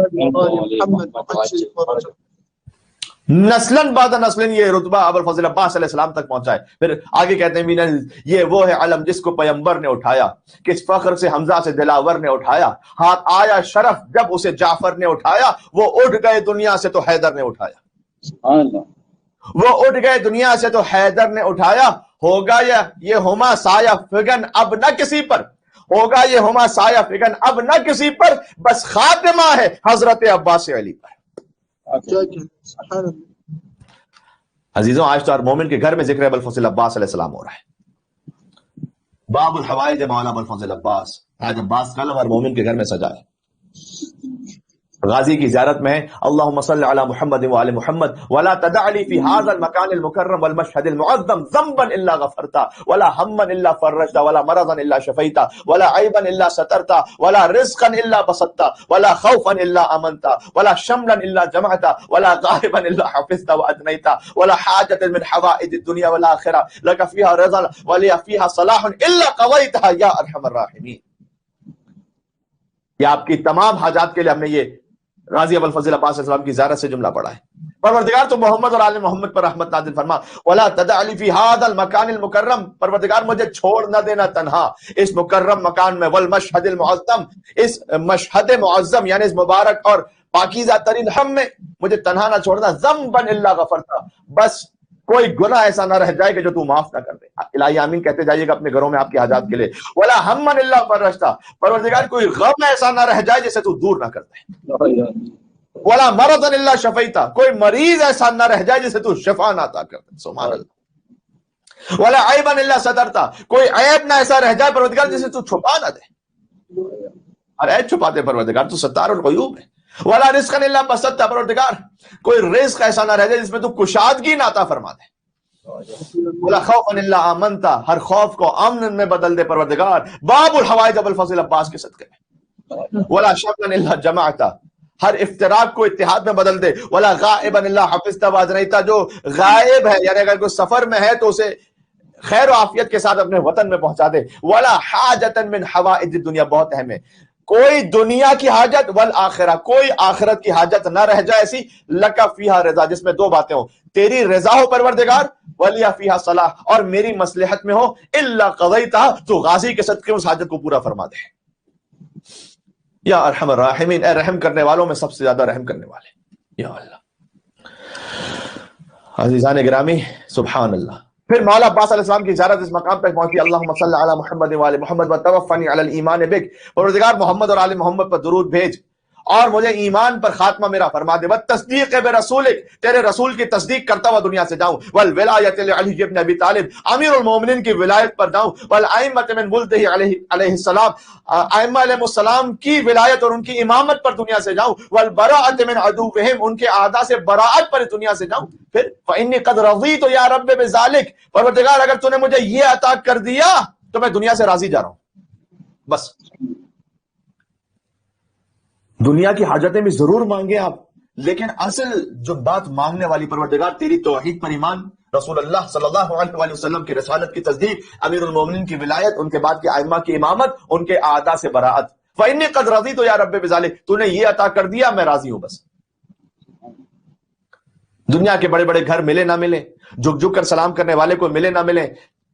نسلن بعد نسلن یہ رتبہ ابوالفضل عباس علیہ السلام تک پہنچا ہے. پھر آگے کہتے ہیں یہ وہ ہے علم جس کو پیمبر نے اٹھایا، کس فخر سے حمزہ سے دلاور نے اٹھایا، ہاتھ آیا شرف جب اسے جعفر نے اٹھایا، وہ اٹھ گئے دنیا سے تو حیدر نے اٹھایا، وہ اٹھ گئے دنیا سے تو حیدر نے اٹھایا. ہوگا یہ ہما سایہ فگن اب نہ کسی پر، ہوگا یہ ہما سایہ فگن اب نہ کسی پر، بس خاتمہ ہے حضرت عباس علی پر. عزیزوں آج تو ہر مومن کے گھر میں ذکر ابوالفضل عباس علیہ السلام ہو رہا ہے. باب الحوائج مولانا ابوالفضل عباس، آج عباس کا لفظ ہر مومن کے گھر میں سجا ہے. غازی کی زیارت میں ہے اللہم صلی علی محمد وآل محمد ولا تدع لی فی هذا المکان المکرم والمشهد المعظم ذنبا الا غفرتا ولا ہما الا فرجتا ولا مرضا الا شفیتا ولا عیبا الا سترتا ولا رزقا الا بسطتا ولا خوفا الا امنتا ولا شملا الا جمعتا ولا غائبا الا حفظتا وادنیتا ولا حاجة من حوائج الدنيا والآخرة لك فيها رضا ولي فيها صلاح الا قضيتها یا ارحم الراحمین. یہ آپ کی تمام حاجات کے لیے ہم نے یہ غازی ابوالفضل عباس علیہ السلام کی زیارت سے جملہ پڑھا ہے. پروردگار تو محمد اور آل محمد پر رحمت نازل فرما. ولا تدع لی فی هذا المکان المکرم، پروردگار مجھے چھوڑ نہ دینا تنہا اس مکرم مکان میں، والمشہد المعظم، اس مشہد معظم یعنی اس مبارک اور پاکیزہ ترین ہم میں مجھے تنہا نہ چھوڑنا. ذنبا الا غفرتا، بس کوئی گناہ ایسا نہ رہ جائے کہ جو تو معاف نہ کر دے. الہی آمین کہتے جائیے گا اپنے گھروں میں آپ کی حاجات کے لیے. ولا ہما الا فرجتا، پروردگار کوئی غم ایسا نہ رہ جائے جسے تو دور نہ کر دے. ولا مرضا الا شفیتا، کوئی مریض ایسا نہ رہ جائے جسے تو شفا نہ عطا کر دے. سبحان اللہ. ولا عیبا الا سترتا، کوئی عیب نہ ایسا رہ جائے پروردگار جسے تو چھپا نہ دے. اور عیب چھپا دے پروردگار، تو ستار الغیوب ہے. ولا رزقا الا بسطتا، پروردگار کوئی رزق ایسا نہ رہ جائے جس میں تو کشادگی نہ عطا فرما دے. ولا خوفا الا امنتا، ہر خوف کو امن میں بدل دے پروردگار. باب الحوائج ابوالفضل عباس کے صدقے. ولا شملا الا جمعتا، ہر افتراق کو اتحاد میں بدل دے. ولا غائبا الا حفظتا وازنیتا، جو غائب ہے یعنی اگر کوئی سفر میں ہے تو اسے خیر و عافیت کے ساتھ اپنے وطن میں پہنچا دے. ولا حاجتا من حوائج الدنیا، بہت اہم ہے، کوئی دنیا کی حاجت والآخرہ، کوئی آخرت کی حاجت نہ رہ جائے ایسی، لکا فیہا رضا، جس میں دو باتیں ہوں، تیری رضا ہو پروردگار، ولیا فیہا صلاح، اور میری مصلحت میں ہو، الا قضیتہا، تو غازی کے صدقے اس حاجت کو پورا فرما دے. یا ارحم الراحمین، اے رحم کرنے والوں میں سب سے زیادہ رحم کرنے والے یا اللہ. عزیزان گرامی سبحان اللہ. پھر مولا عباس علیہ السلام کی زیارت اس مقام تک پہنچی. اللہم صلی علی محمد وآل محمد وتوفنی علی الایمان بک، پروردگار محمد اور آل محمد پر درود بھیج اور مجھے ایمان پر خاتمہ میرا فرما دے. والتصدیق برسولک، تیرے رسول کی تصدیق کرتا ہوا دنیا سے جاؤں. والولایت لعلی بن ابی طالب، امیر المومنین کی ولایت پر جاؤں. والائمۃ من ولدہ علیہ السلام، ائمہ علیہ السلام کی ولایت اور ان کی امامت پر دنیا سے جاؤں. والبراءۃ من عدوہم، ان کے اعداء سے براءت پر دنیا سے جاؤں. پھر فإنی قد رضیت یا رب بذالک، پروردگار اگر تو نے مجھے یہ عطا کر دیا تو میں دنیا سے راضی جا رہا ہوں. بس دنیا کی حاجتیں بھی ضرور مانگیں آپ، لیکن اصل جو بات مانگنے والی پروردگار تیری توحید پر ایمان، رسول اللہ صلی اللہ علیہ وسلم کی رسالت کی تصدیق، امیر المومنین کی ولایت، ان کے بعد کے ائمہ کی امامت، ان کے اعداء سے براءت. فإنی قد رضیت یا رب بذالک، تو نے یہ عطا کر دیا میں راضی ہوں. بس دنیا کے بڑے بڑے گھر ملے نہ ملے، جھک جھک کر سلام کرنے والے کو ملے نہ ملے،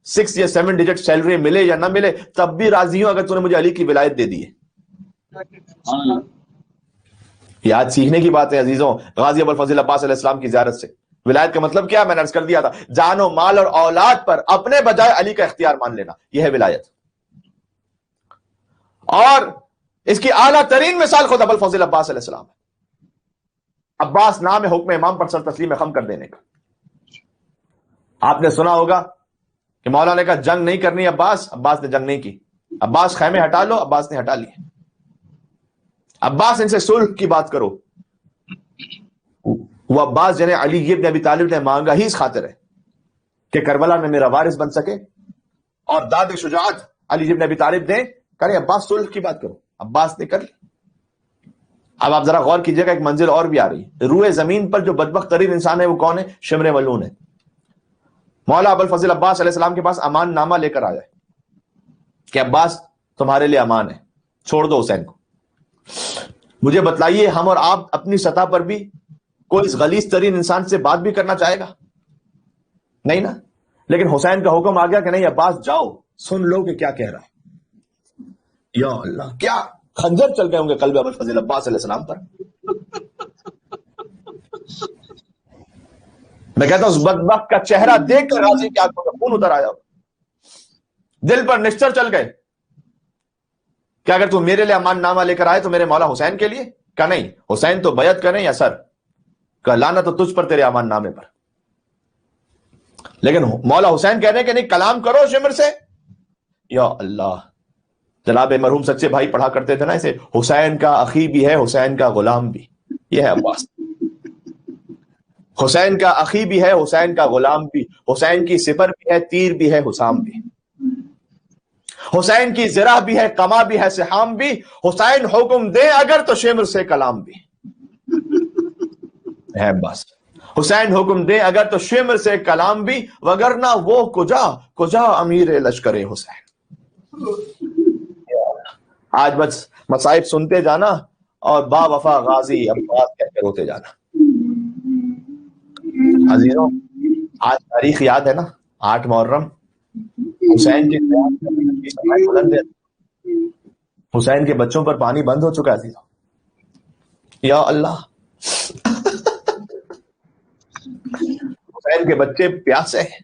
6 یا 7 ڈیجٹ سیلری ملے یا نہ ملے، تب بھی راضی ہوں اگر تو نے مجھے علی کی ولایت دے دی ہے. یہ آج سیکھنے کی بات ہے عزیزوں. غازی ابوالفضل عباس علیہ السلام کی زیارت سے ولایت کا مطلب کیا میں نے عرض کر دیا تھا، جان و مال اور اولاد پر اپنے بجائے علی کا اختیار مان لینا، یہ ہے ولایت. اور اس کی اعلیٰ ترین مثال خود ابوالفضل عباس علیہ السلام ہے. عباس نام ہے حکم امام پر سر تسلیم خم کر دینے کا. آپ نے سنا ہوگا کہ مولا نے کہا جنگ نہیں کرنی عباس نے جنگ نہیں کی. عباس خیمے ہٹا لو، عباس نے ہٹا لیے. عباس ان سے صلح کی بات کرو، وہ عباس جنہیں علی ابن ابی طالب نے مانگا ہی اس خاطر ہے کہ کربلا میں میرا وارث بن سکے، اور داد شجاعت علی ابن ابی طالب نے کرے، عباس صلح کی بات کرو، عباس نے کر لی۔ اب آپ ذرا غور کیجئے گا، ایک منزل اور بھی آ رہی ہے، روئے زمین پر جو بدبخت ترین انسان ہے وہ کون ہے؟ شمر ملعون ہے۔ مولا ابو الفضل عباس علیہ السلام کے پاس امان نامہ لے کر آیا کہ عباس تمہارے لیے امان ہے، چھوڑ دو حسین کو۔ مجھے بتلائیے، ہم اور آپ اپنی سطح پر بھی کوئی اس غلیظ ترین انسان سے بات بھی کرنا چاہے گا؟ نہیں نا۔ لیکن حسین کا حکم آ گیا کہ نہیں عباس جاؤ، سن لو کہ کیا کہہ رہا ہے۔ یا اللہ، کیا خنجر چل گئے ہوں گے قلب ابو الفضل عباس علیہ السلام پر۔ میں کہتا ہوں اس بدبخت کا چہرہ دیکھ کر غازی کی آنکھوں میں خون اتر آیا، دل پر نشتر چل گئے کہ اگر تو میرے لیے امان نامہ لے کر آئے تو میرے مولا حسین کے لیے؟ کہ نہیں، حسین تو بیعت کریں یا سر، کہ لعنت تو تجھ پر تیرے امان نامے پر۔ لیکن مولا حسین کہہ رہے ہیں کہ نہیں، کلام کرو شمر سے۔ یا اللہ، جناب مرحوم سچے بھائی پڑھا کرتے تھے نا اسے، حسین کا اخی بھی ہے حسین کا غلام بھی، یہ ہے عباس۔ حسین کا اخی بھی ہے حسین کا غلام بھی، حسین کی سپر بھی ہے تیر بھی ہے حسام بھی، حسین کی زرہ بھی ہے کما بھی ہے سحام بھی، حسین حکم دے اگر تو شمر سے کلام بھی ہے بس۔ حسین حکم دے اگر تو شمر سے کلام بھی، وگرنہ وہ کجا کجا امیر لشکر حسین۔ آج بس مصائب سنتے جانا اور با وفا غازی عباس کہہ کے روتے جانا۔ عزیزوں، آج تاریخ یاد ہے نا، 8 محرم، حسین کے بلند ہے، حسین کے بچوں پر پانی بند ہو چکا ہے عزیزوں۔ یا اللہ، حسین کے بچے پیاسے ہیں۔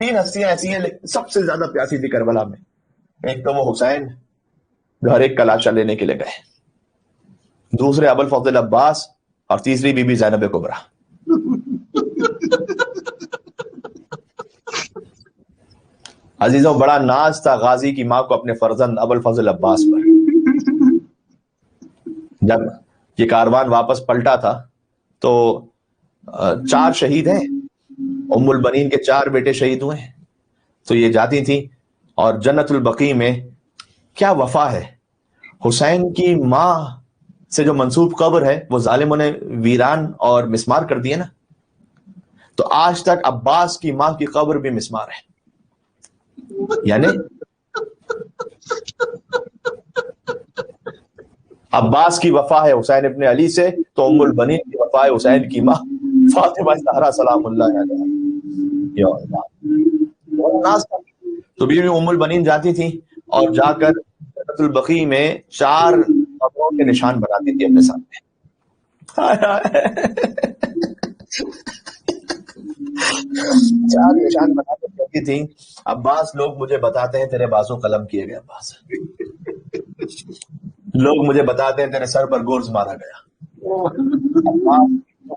3 ہستیاں ایسی ہیں لیکن سب سے زیادہ پیاسی تھی کربلا میں، ایک تو وہ حسین جو ہر ایک کا لاشا لینے کے لیے گئے، دوسرے ابو الفضل عباس، اور تیسری بی بی زینب کبریٰ۔ عزیزوں، بڑا ناز تھا غازی کی ماں کو اپنے فرزند ابو الفضل عباس پر۔ جب یہ کاروان واپس پلٹا تھا تو 4 شہید ہیں، ام البنین کے 4 بیٹے شہید ہوئے ہیں، تو یہ جاتی تھیں اور جنت البقیع میں کیا وفا ہے، حسین کی ماں سے جو منسوب قبر ہے وہ ظالموں نے ویران اور مسمار کر دیے نا، تو آج تک عباس کی ماں کی قبر بھی مسمار ہے۔ یعنی عباس کی وفا ہے حسین ابن علی سے، تو ام البنین کی وفا ہے حسین کی ماں فاطمہ زہرا سلام اللہ علیہا۔ تو بیوی ام البنین جاتی تھی اور جا کر جنت البقیع میں 4 قبروں کے نشان بناتی تھی اپنے سامنے۔ 4 نشان بنا کر کہتی تھی، عباس لوگ مجھے بتاتے ہیں تیرے بازو قلم کیے گئے، عباس لوگ مجھے بتاتے ہیں تیرے سر پر گورز مارا گیا، عباس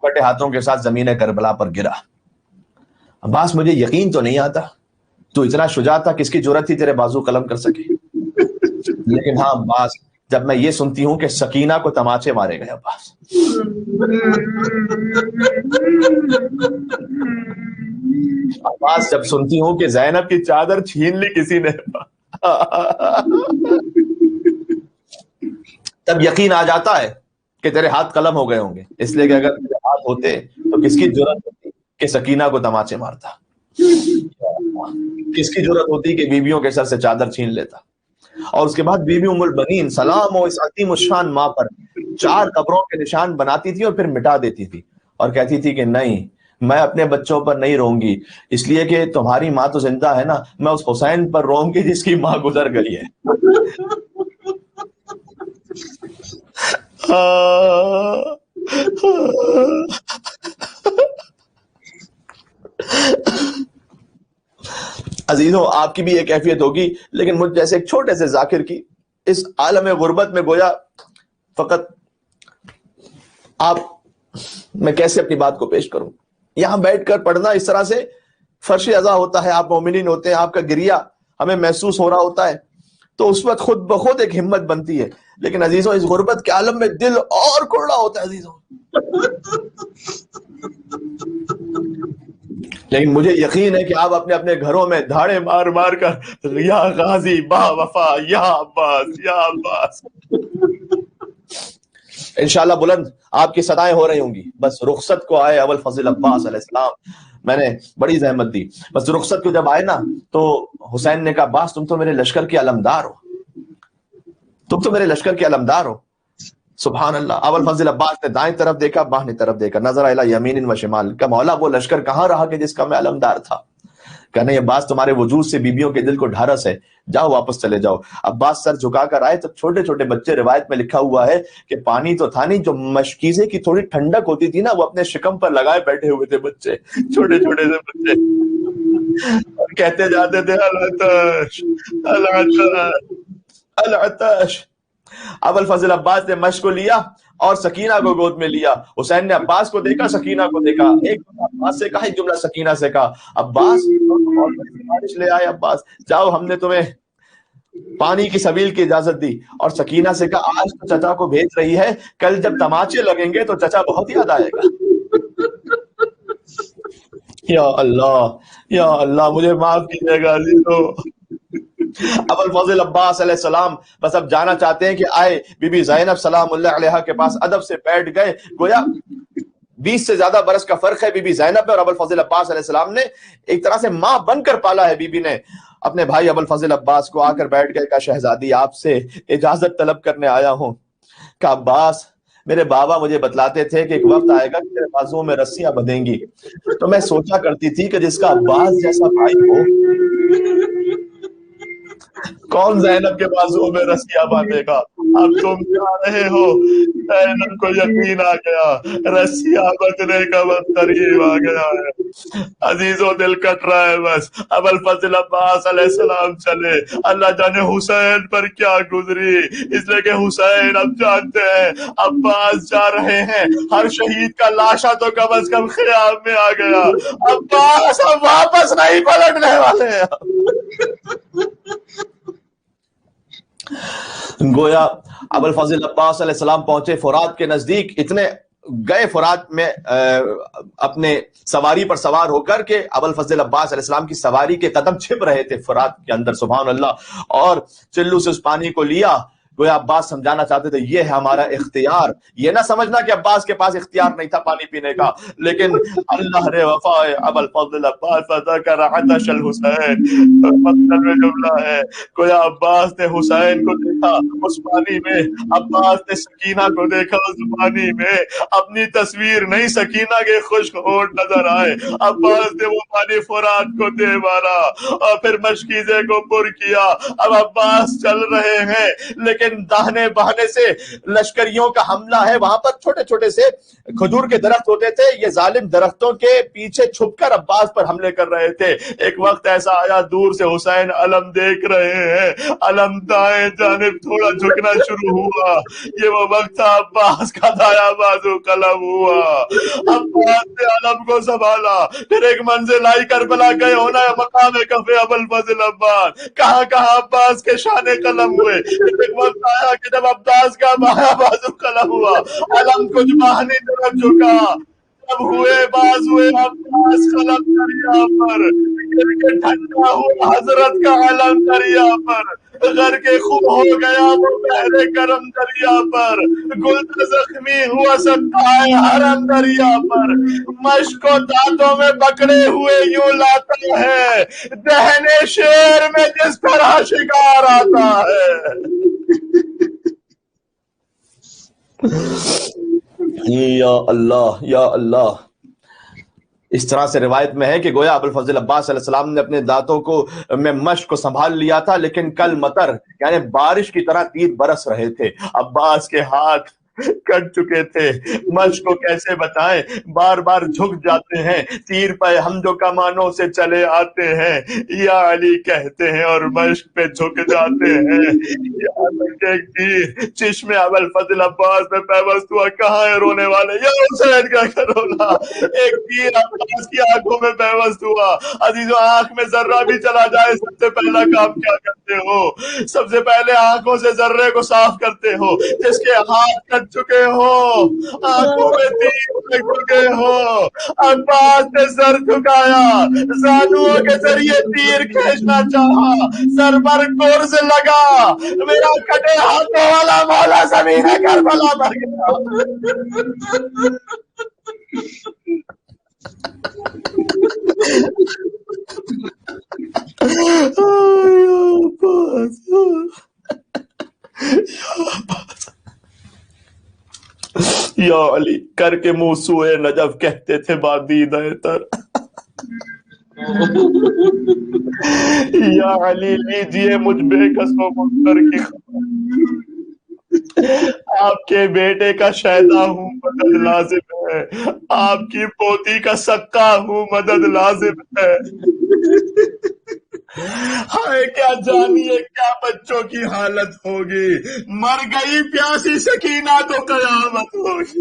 کٹے ہاتھوں کے ساتھ زمین کربلا پر گرا۔ عباس مجھے یقین تو نہیں آتا تو اتنا شجاع تھا، کس کی جرأت تھی تیرے بازو قلم کر سکے؟ لیکن ہاں عباس، جب میں یہ سنتی ہوں کہ سکینہ کو تماچے مارے گئے عباس، عباس جب سنتی ہوں کہ زینب کی چادر چھین لی کسی نے، تب یقین آ جاتا ہے کہ تیرے ہاتھ قلم ہو گئے ہوں گے، اس لیے کہ اگر تیرے ہاتھ ہوتے تو کس کی جرأت ہوتی کہ سکینہ کو تماچے مارتا، کس کی جرأت ہوتی کہ بیویوں کے سر سے چادر چھین لیتا۔ اور اس کے بعد بی بی ام البنین سلام و اس عظیم الشان ماں پر 4 قبروں کے نشان بناتی تھی اور پھر مٹا دیتی تھی، اور کہتی تھی کہ نہیں، میں اپنے بچوں پر نہیں روں گی، اس لیے کہ تمہاری ماں تو زندہ ہے نا، میں اس حسین پر روں گی جس کی ماں گزر گئی ہے۔ عزیزوں، آپ کی بھی ایک کیفیت ہوگی، لیکن مجھ جیسے ایک چھوٹے سے ذاکر کی اس عالم غربت میں گویا فقط میں کیسے اپنی بات کو پیش کروں؟ یہاں بیٹھ کر پڑھنا اس طرح سے فرش ازا ہوتا ہے، آپ مومنین ہوتے ہیں، آپ کا گریہ ہمیں محسوس ہو رہا ہوتا ہے، تو اس وقت خود بخود ایک ہمت بنتی ہے۔ لیکن عزیزوں، اس غربت کے عالم میں دل اور کڑا ہوتا ہے عزیزوں، لیکن مجھے یقین ہے کہ آپ اپنے اپنے گھروں میں دھاڑے مار مار کر یا غازی با وفا یا عباس یا عباس، انشاءاللہ بلند آپ کی صدائیں ہو رہی ہوں گی. بس رخصت کو آئے ابوالفضل عباس علیہ السلام، میں نے بڑی زحمت دی. بس رخصت کو جب آئے نا تو حسین نے کہا عباس تم تو میرے لشکر کے علمدار ہو، تم تو میرے لشکر کے علمدار ہو. سبحان اللہ. ابوالفضل عباس نے دائیں طرف دیکھا، بائیں طرف دیکھا، نظر الی یمین و شمال، کہ مولا وہ لشکر کہاں رہا کہ جس کا میں علمدار تھا. کہ نہیں عباس تمہارے وجود سے بیبیوں کے دل کو ڈھارس ہے، جاؤ واپس چلے جاؤ. عباس سر جھکا کر آئے تو چھوٹے چھوٹے بچے، روایت میں لکھا ہوا ہے کہ پانی تو تھا نہیں، جو مشکیزے کی تھوڑی ٹھنڈک ہوتی تھی نا وہ اپنے شکم پر لگائے بیٹھے ہوئے تھے بچے، چھوٹے چھوٹے سے بچے، اور کہتے جاتے تھے العطش العطش العطش. ابوالفضل عباس نے مشق کو لیا اور سکینہ کو گود میں لیا. حسین نے عباس کو دیکھا، سکینہ کو دیکھا، ایک جملہ عباس سے کہا، ایک جملہ سکینہ سے کہا. عباس بارش لے آئے، عباس جاؤ ہم نے تمہیں پانی کی سبیل کی اجازت دی. اور سکینہ سے کہا آج تو چچا کو بھیج رہی ہے، کل جب تماچے لگیں گے تو چچا بہت یاد آئے گا. یا اللہ یا اللہ مجھے معاف کیجیے گا عزیزو. ابوالفضل عباس علیہ السلام بس اب جانا چاہتے ہیں کہ آئے بی بی زینب سلام اللہ علیہا کے پاس، ادب سے بیٹھ گئے. گویا 20 سے زیادہ برس کا فرق ہے بی بی زینب میں، اور ابوالفضل عباس علیہ السلام نے ایک طرح سے ماں بن کر پالا ہے. بی بی نے اپنے بھائی ابوالفضل عباس کو آ کر بیٹھ گئے. کہا شہزادی آپ سے اجازت طلب کرنے آیا ہوں. کہا عباس میرے بابا مجھے بتلاتے تھے کہ ایک وقت آئے گا کہ تیرے بازوؤں میں رسیاں بندھیں گی، تو میں سوچا کرتی تھی کہ جس کا عباس جیسا بھائی ہو کون زینب کے بازوؤں میں رسیاں باندھے گا. اب تم جا رہے ہو، زینب کو یقین آ گیا رسیاں بندھنے کا وقت قریب آ گیا ہے. عزیزوں دل کٹ رہا ہے. بس ابوالفضل عباس علیہ السلام چلے، اللہ جانے حسین پر کیا گزری، اس لیے کہ حسین اب جانتے ہیں عباس جا رہے ہیں. ہر شہید کا لاشا تو کم از کم خیام میں آ گیا، عباس اب واپس نہیں پلٹنے والے ہیں. گویا ابوالفضل عباس علیہ السلام پہنچے فرات کے نزدیک. اتنے گئے فرات میں اپنے سواری پر سوار ہو کر کے ابوالفضل عباس علیہ السلام کی سواری کے قدم چھپ رہے تھے فرات کے اندر. سبحان اللہ. اور چلو سے اس پانی کو لیا. گویا عباس سمجھانا چاہتے تھے یہ ہے ہمارا اختیار. یہ نہ سمجھنا کہ عباس کے پاس اختیار نہیں تھا پانی پینے کا، لیکن اللہ نے وفا ابوالفضل عباس فذکر عطش الحسین. مطلب میں جملہ ہے گویا عباس نے حسین کو دیکھا اس پانی میں، عباس نے سکینہ کو دیکھا اس پانی میں. اپنی تصویر نہیں سکینہ کے خشک ہونٹ نظر آئے. عباس نے وہ پانی فرات کو دے مارا اور پھر مشکیزے کو پر کیا. اب عباس چل رہے ہیں لیکن داہنے بہانے سے لشکریوں کا حملہ ہے. وہاں پر چھوٹے چھوٹے سے کھجور کے درخت ہوتے تھے، یہ ظالم درختوں کے پیچھے چھپ کر عباس پر حملے کر رہے تھے. ایک وقت ایسا آیا دور سے حسین علم دیکھ رہے ہیں، علم دائیں جانب تھوڑا جھکنا شروع ہوا. یہ وہ وقت تھا عباس کا دایا بازو قلم ہوا. عباس نے علم کو سنبھالا. پھر ایک منزل آئی کربلا گئے ہونا ہے مقام کفے ابوالفضل عباس، کہاں کہاں عباس کے شانے قلم ہوئے. ایک وقت آیا کہ جب عباس کا بایاں بازو قلم ہوا، علم کچھ باہنی طرف جھکا، جب ہوئے باز ہوئے عباس قلم دریا پر، گر کے ٹھنڈا ہوا حضرت کا علم دریا پر. غر کے خوب ہو گیا وہ بحر کرم دریا پر، گل زخمی ہوا سکائے حرم دریا پر. مشک و دانتوں میں پکڑے ہوئے یوں لاتا ہے، دہنے شیر میں جس طرح شکار آتا ہے. یا اللہ یا اللہ. اس طرح سے روایت میں ہے کہ گویا ابوالفضل عباس علیہ السلام نے اپنے دانتوں کو میں مشق کو سنبھال لیا تھا، لیکن کل مطر یعنی بارش کی طرح تیر برس رہے تھے. عباس کے ہاتھ کٹ چکے تھے، مشق کو کیسے بتائیں، بار بار جھک جاتے ہیں. تیر پہ ہم جو کمانوں سے چلے آتے ہیں یا علی کہتے ہیں اور مشق پہ جھک جاتے ہیں. ایک تیر چشم ابوالفضل عباس میں پیوست ہوا. کہاں ہے رونے والے؟ یا حسین کا رونا. ایک تیر عباس کی آنکھوں میں پیوست ہوا. عزیزو آنکھ میں ذرہ بھی چلا جائے سب سے پہلا کام کیا کرتے ہو؟ سب سے پہلے آنکھوں سے ذرے کو صاف کرتے ہو. جس کے ہاتھ کٹ بج چکے ہو, آنکھوں میں تیر لگ چکے ہو. عباس نے سر جھکایا, زانوؤں کے ذریعے تیر کھینچنا چاہا, سر پر گرز لگا, میرا کٹے ہاتھوں والا مولا زمین کربلا مر گیا. یا علی کر کے منہ سوئے نجف کہتے تھے بادید تر. یا علی لیجیے مجھ بے کسو مختر کی خبر, آپ کے بیٹے کا شیدا ہوں مدد لازم ہے, آپ کی پوتی کا سکا ہوں مدد لازم ہے. ہائے کیا جانیے کیا بچوں کی حالت ہوگی, مر گئی پیاسی سکینہ تو قیامت ہوگی.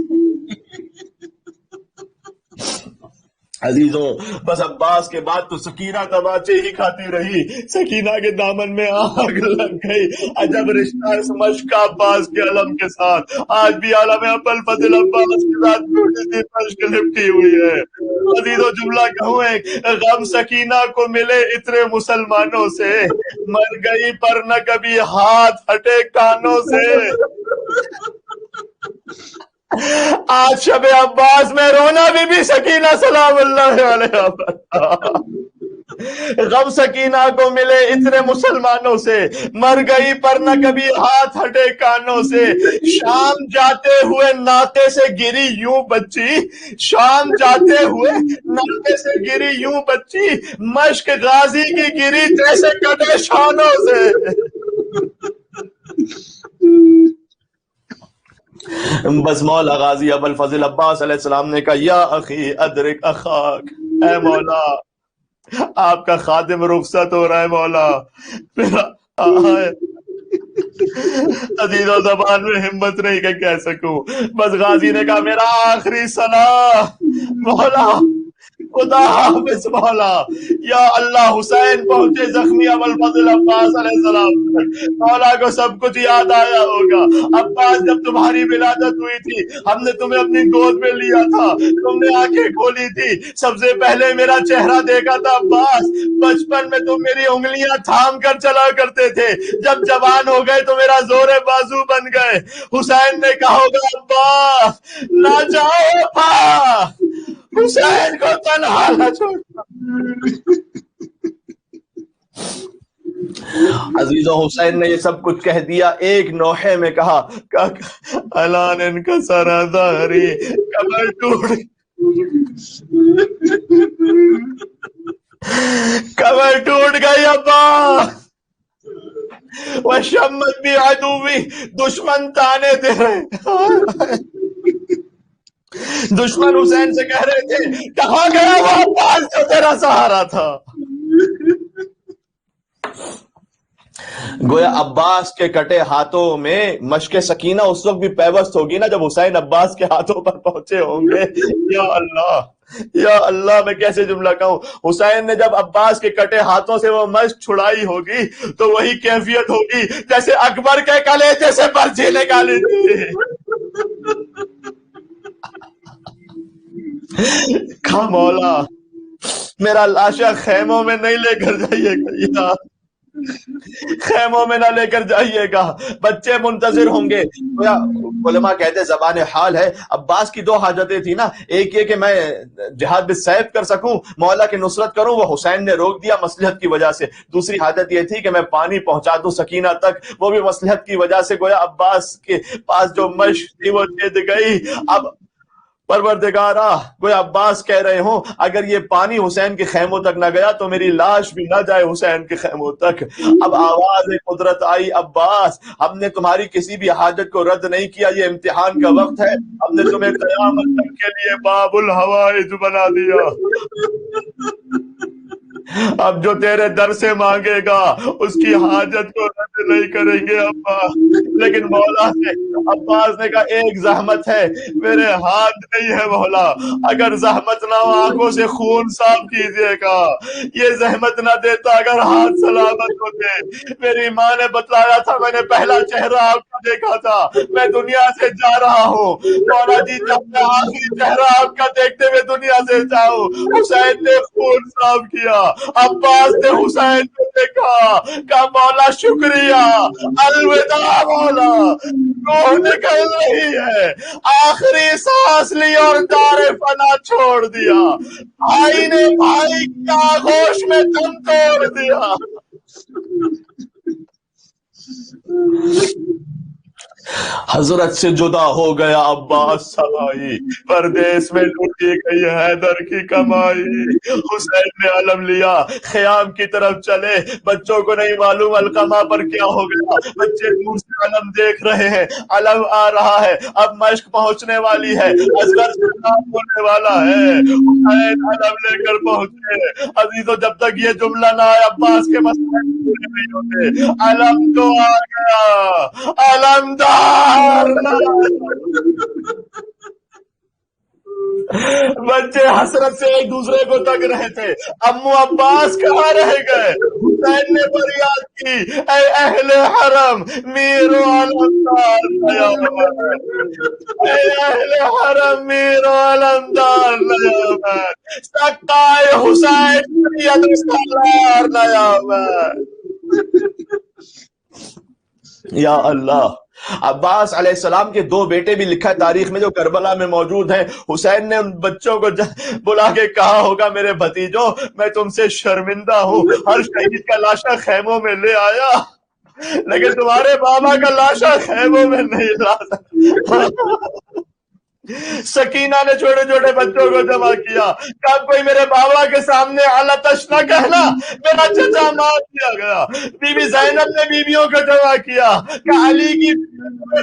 عزیزوں بس عباس کے بعد تو سکینہ تماچے ہی کھاتی رہی, سکینہ کے دامن میں آگ لگ گئی. عجب رشتہ اس مشق عباس کے علم کے ساتھ, آج بھی عالم ابو الفضل عباس کے ساتھ چھوٹی سی مشق لپٹی ہوئی ہے. عزیزوں جملہ کہوں ایک, غم سکینہ کو ملے اتنے مسلمانوں سے, مر گئی پر نہ کبھی ہاتھ ہٹے کانوں سے. آج شب عباس میں رونا بھی سکینہ سلام اللہ علیہ. غم سکینہ کو ملے اتنے مسلمانوں سے, مر گئی پر نہ کبھی ہاتھ ہٹے کانوں سے. شام جاتے ہوئے ناطے سے گری یوں بچی, شام جاتے ہوئے ناطے سے گری یوں بچی, مشق غازی کی گری جیسے کٹے شانوں سے. بس مولا غازی ابو الفضل عباس علیہ السلام نے کہا یا اخی ادرک اخاک, اے مولا آپ کا خادم رخصت ہو رہا ہے مولا میرا. عزیزوں زبان میں ہمت نہیں کہ کہہ سکوں, بس غازی نے کہا میرا آخری صلاح مولا, خدا حافظ مولا. یا اللہ حسین پہنچے زخمی ابو الفضل عباس علیہ السلام, مولا کو سب کچھ یاد آیا ہوگا. عباس جب تمہاری ولادت ہوئی تھی ہم نے تمہیں اپنی گود میں لیا تھا, تم نے آنکھیں کھولی تھی, سب سے پہلے میرا چہرہ دیکھا تھا عباس. بچپن میں تم میری انگلیاں تھام کر چلا کرتے تھے, جب جوان ہو گئے تو میرا زور بازو بن گئے. حسین نے کہا ہوگا عباس نہ جاؤ حسین کو تنہا نہ چھوڑنا. عزیزوں حسین نے یہ سب کچھ کہہ دیا. ایک نوحے میں کہا الان ان کا سراداری کمر ٹوٹ گئی عباس. وشمت بھی عدوی, دشمن تانے دے رہے. دشمن حسین سے کہہ رہے تھے کہاں گیا وہ عباس جو تیرا سہارا تھا. گویا عباس کے کٹے ہاتھوں میں مشق سکینہ اس وقت بھی پیوست ہوگی نا جب حسین عباس کے ہاتھوں پر پہنچے ہوں گے. یا اللہ یا اللہ میں کیسے جملہ کہوں. حسین نے جب عباس کے کٹے ہاتھوں سے وہ مشق چھڑائی ہوگی تو وہی کیفیت ہوگی جیسے اکبر کے کلیجے سے برچھی نکالی تھی. کہا مولا میرا لاشا خیموں میں نہیں لے کر جائیے گا, خیموں میں نہ لے کر جائیے گا, بچے منتظر ہوں گے. علماء کہتے ہیں زبان حال ہے, عباس کی دو حاجتیں تھی نا, ایک یہ کہ میں جہاد بالسیف کر سکوں, مولا کی نصرت کروں, وہ حسین نے روک دیا مصلحت کی وجہ سے. دوسری حاجت یہ تھی کہ میں پانی پہنچا دوں سکینہ تک, وہ بھی مصلحت کی وجہ سے. گویا عباس کے پاس جو مشق تھی وہ جیت گئی. اب پروردگارا گویا عباس کہہ رہے ہوں اگر یہ پانی حسین کے خیموں تک نہ گیا تو میری لاش بھی نہ جائے حسین کے خیموں تک. اب آواز قدرت آئی عباس ہم نے تمہاری کسی بھی حاجت کو رد نہیں کیا, یہ امتحان کا وقت ہے, ہم نے تمہیں قیامت تک کے لیے باب الحوائج بنا دیا. اب جو تیرے در سے مانگے گا اس کی حاجت کو رد نہیں کریں گے ابا. لیکن مولا سے عباس نے کہا ایک زحمت ہے, میرے ہاتھ نہیں ہے مولا, اگر زحمت نہ ہو آنکھوں سے خون صاف کیجئے گا. یہ زحمت نہ دیتا اگر ہاتھ سلامت ہوتے. میری ماں نے بتلایا تھا, میں نے پہلا چہرہ آپ کا دیکھا تھا, میں دنیا سے جا رہا ہوں. مولا جی جب میں آخری چہرہ آپ کا دیکھتے ہوئے دنیا سے جاؤں. حسین نے خون صاف کیا, عباس نے حسین کو دیکھا, کہا مولا شکریہ, الوداع مولا, روح نکل رہی ہے, آخری سانس لی اور دار فنا چھوڑ دیا. بھائی نے بھائی کی آغوش میں دم توڑ دیا. حضرت سے جدا ہو گیا عباس سبائی, پردیس میں لوٹی گئی حیدر کی کمائی. حسین نے علم لیا, خیام کی طرف چلے, بچوں کو نہیں معلوم علقمہ پر کیا ہو گیا. بچے دور سے علم دیکھ رہے ہیں, علم آ رہا ہے, اب مشق پہنچنے والی ہے, اصغر سے کام ہونے والا ہے. حسین علم لے کر پہنچے. عزیزو جب تک یہ جملہ نہ آئے عباس کے مسئلے نہیں ہوتے. علم تو آ گیا, علمدار. بچے حسرت سے ایک دوسرے کو تک رہے تھے, امو عباس کہاں رہ گئے. حسین نے فریاد کی, اے اہل حرم میر و علمدار نیامت, اے اہل حرم میر و علمدار نیامت, سقائے حسین سید سالار نیامت. یا اللہ. عباس علیہ السلام کے دو بیٹے بھی لکھا ہے تاریخ میں جو کربلا میں موجود ہیں. حسین نے ان بچوں کو بلا کے کہا ہوگا, میرے بھتیجو میں تم سے شرمندہ ہوں, ہر شہید کا لاشا خیموں میں لے آیا لیکن تمہارے بابا کا لاشا خیموں میں نہیں لا سکتا. سکینہ نے چھوٹے چھوٹے بچوں کو جمع کیا, کب کوئی میرے بابا کے سامنے علتش نہ کہنا, میرا چچا مار دیا گیا. بی بی زینب نے بیویوں کو جمع کیا کہ علی کی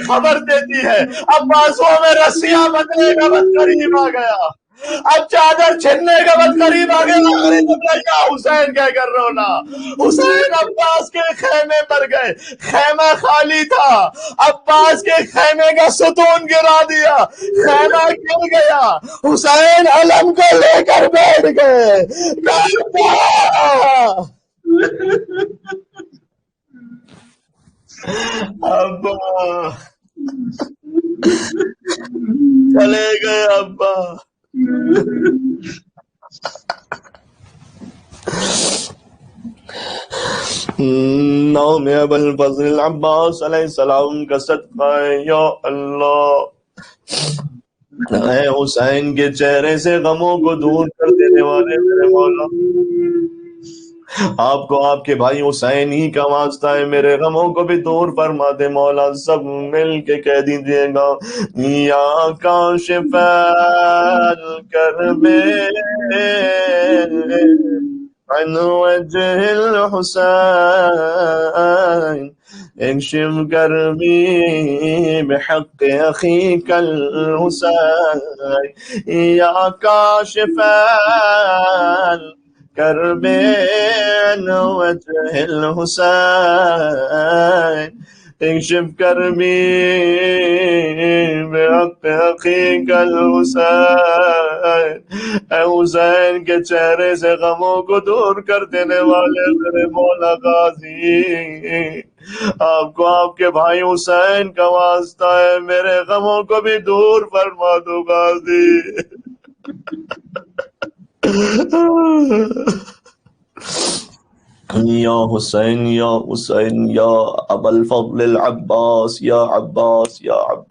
خبر دیتی ہے, اب بازوں میں رسیاں بدلے کا بس قریب آ گیا, اب چادر چھننے کا بس قریب آ گیا. حسین کہہ کر رونا. حسین عباس کے خیمے پر گئے, خیمہ خالی تھا, عباس کے خیمے کا ستون گرا دیا, خیمہ گر گیا. حسین علم کو لے کر بیٹھ گئے. ابا چلے گئے ابا. نام ابو الفضل العباس علیہ السلام کا صدقہ یا اللہ. اے حسین کے چہرے سے غموں کو دور کر دینے والے میرے مولا, آپ کو آپ کے بھائی حسین ہی کا واسطہ ہے, میرے غموں کو بھی دور فرما دے مولا. سب مل کے کہہ دیجئے گا, یا کاشف الکرب عن وجه الحسين اكشف كربي بحق أخيك الحسين, يا كاشف الكرب عن وجه الحسين اكشف كربي بحق أخيك الحسين. اے حسین کے چہرے سے غموں کو دور کر دینے والے میرے مولا غازی, آپ کو آپ کے بھائی حسین کا واسطہ ہے, میرے غموں کو بھی دور فرما دو غازی. یا حسین یا حسین یا ابو الفضل العباس, یا عباس یا عباس.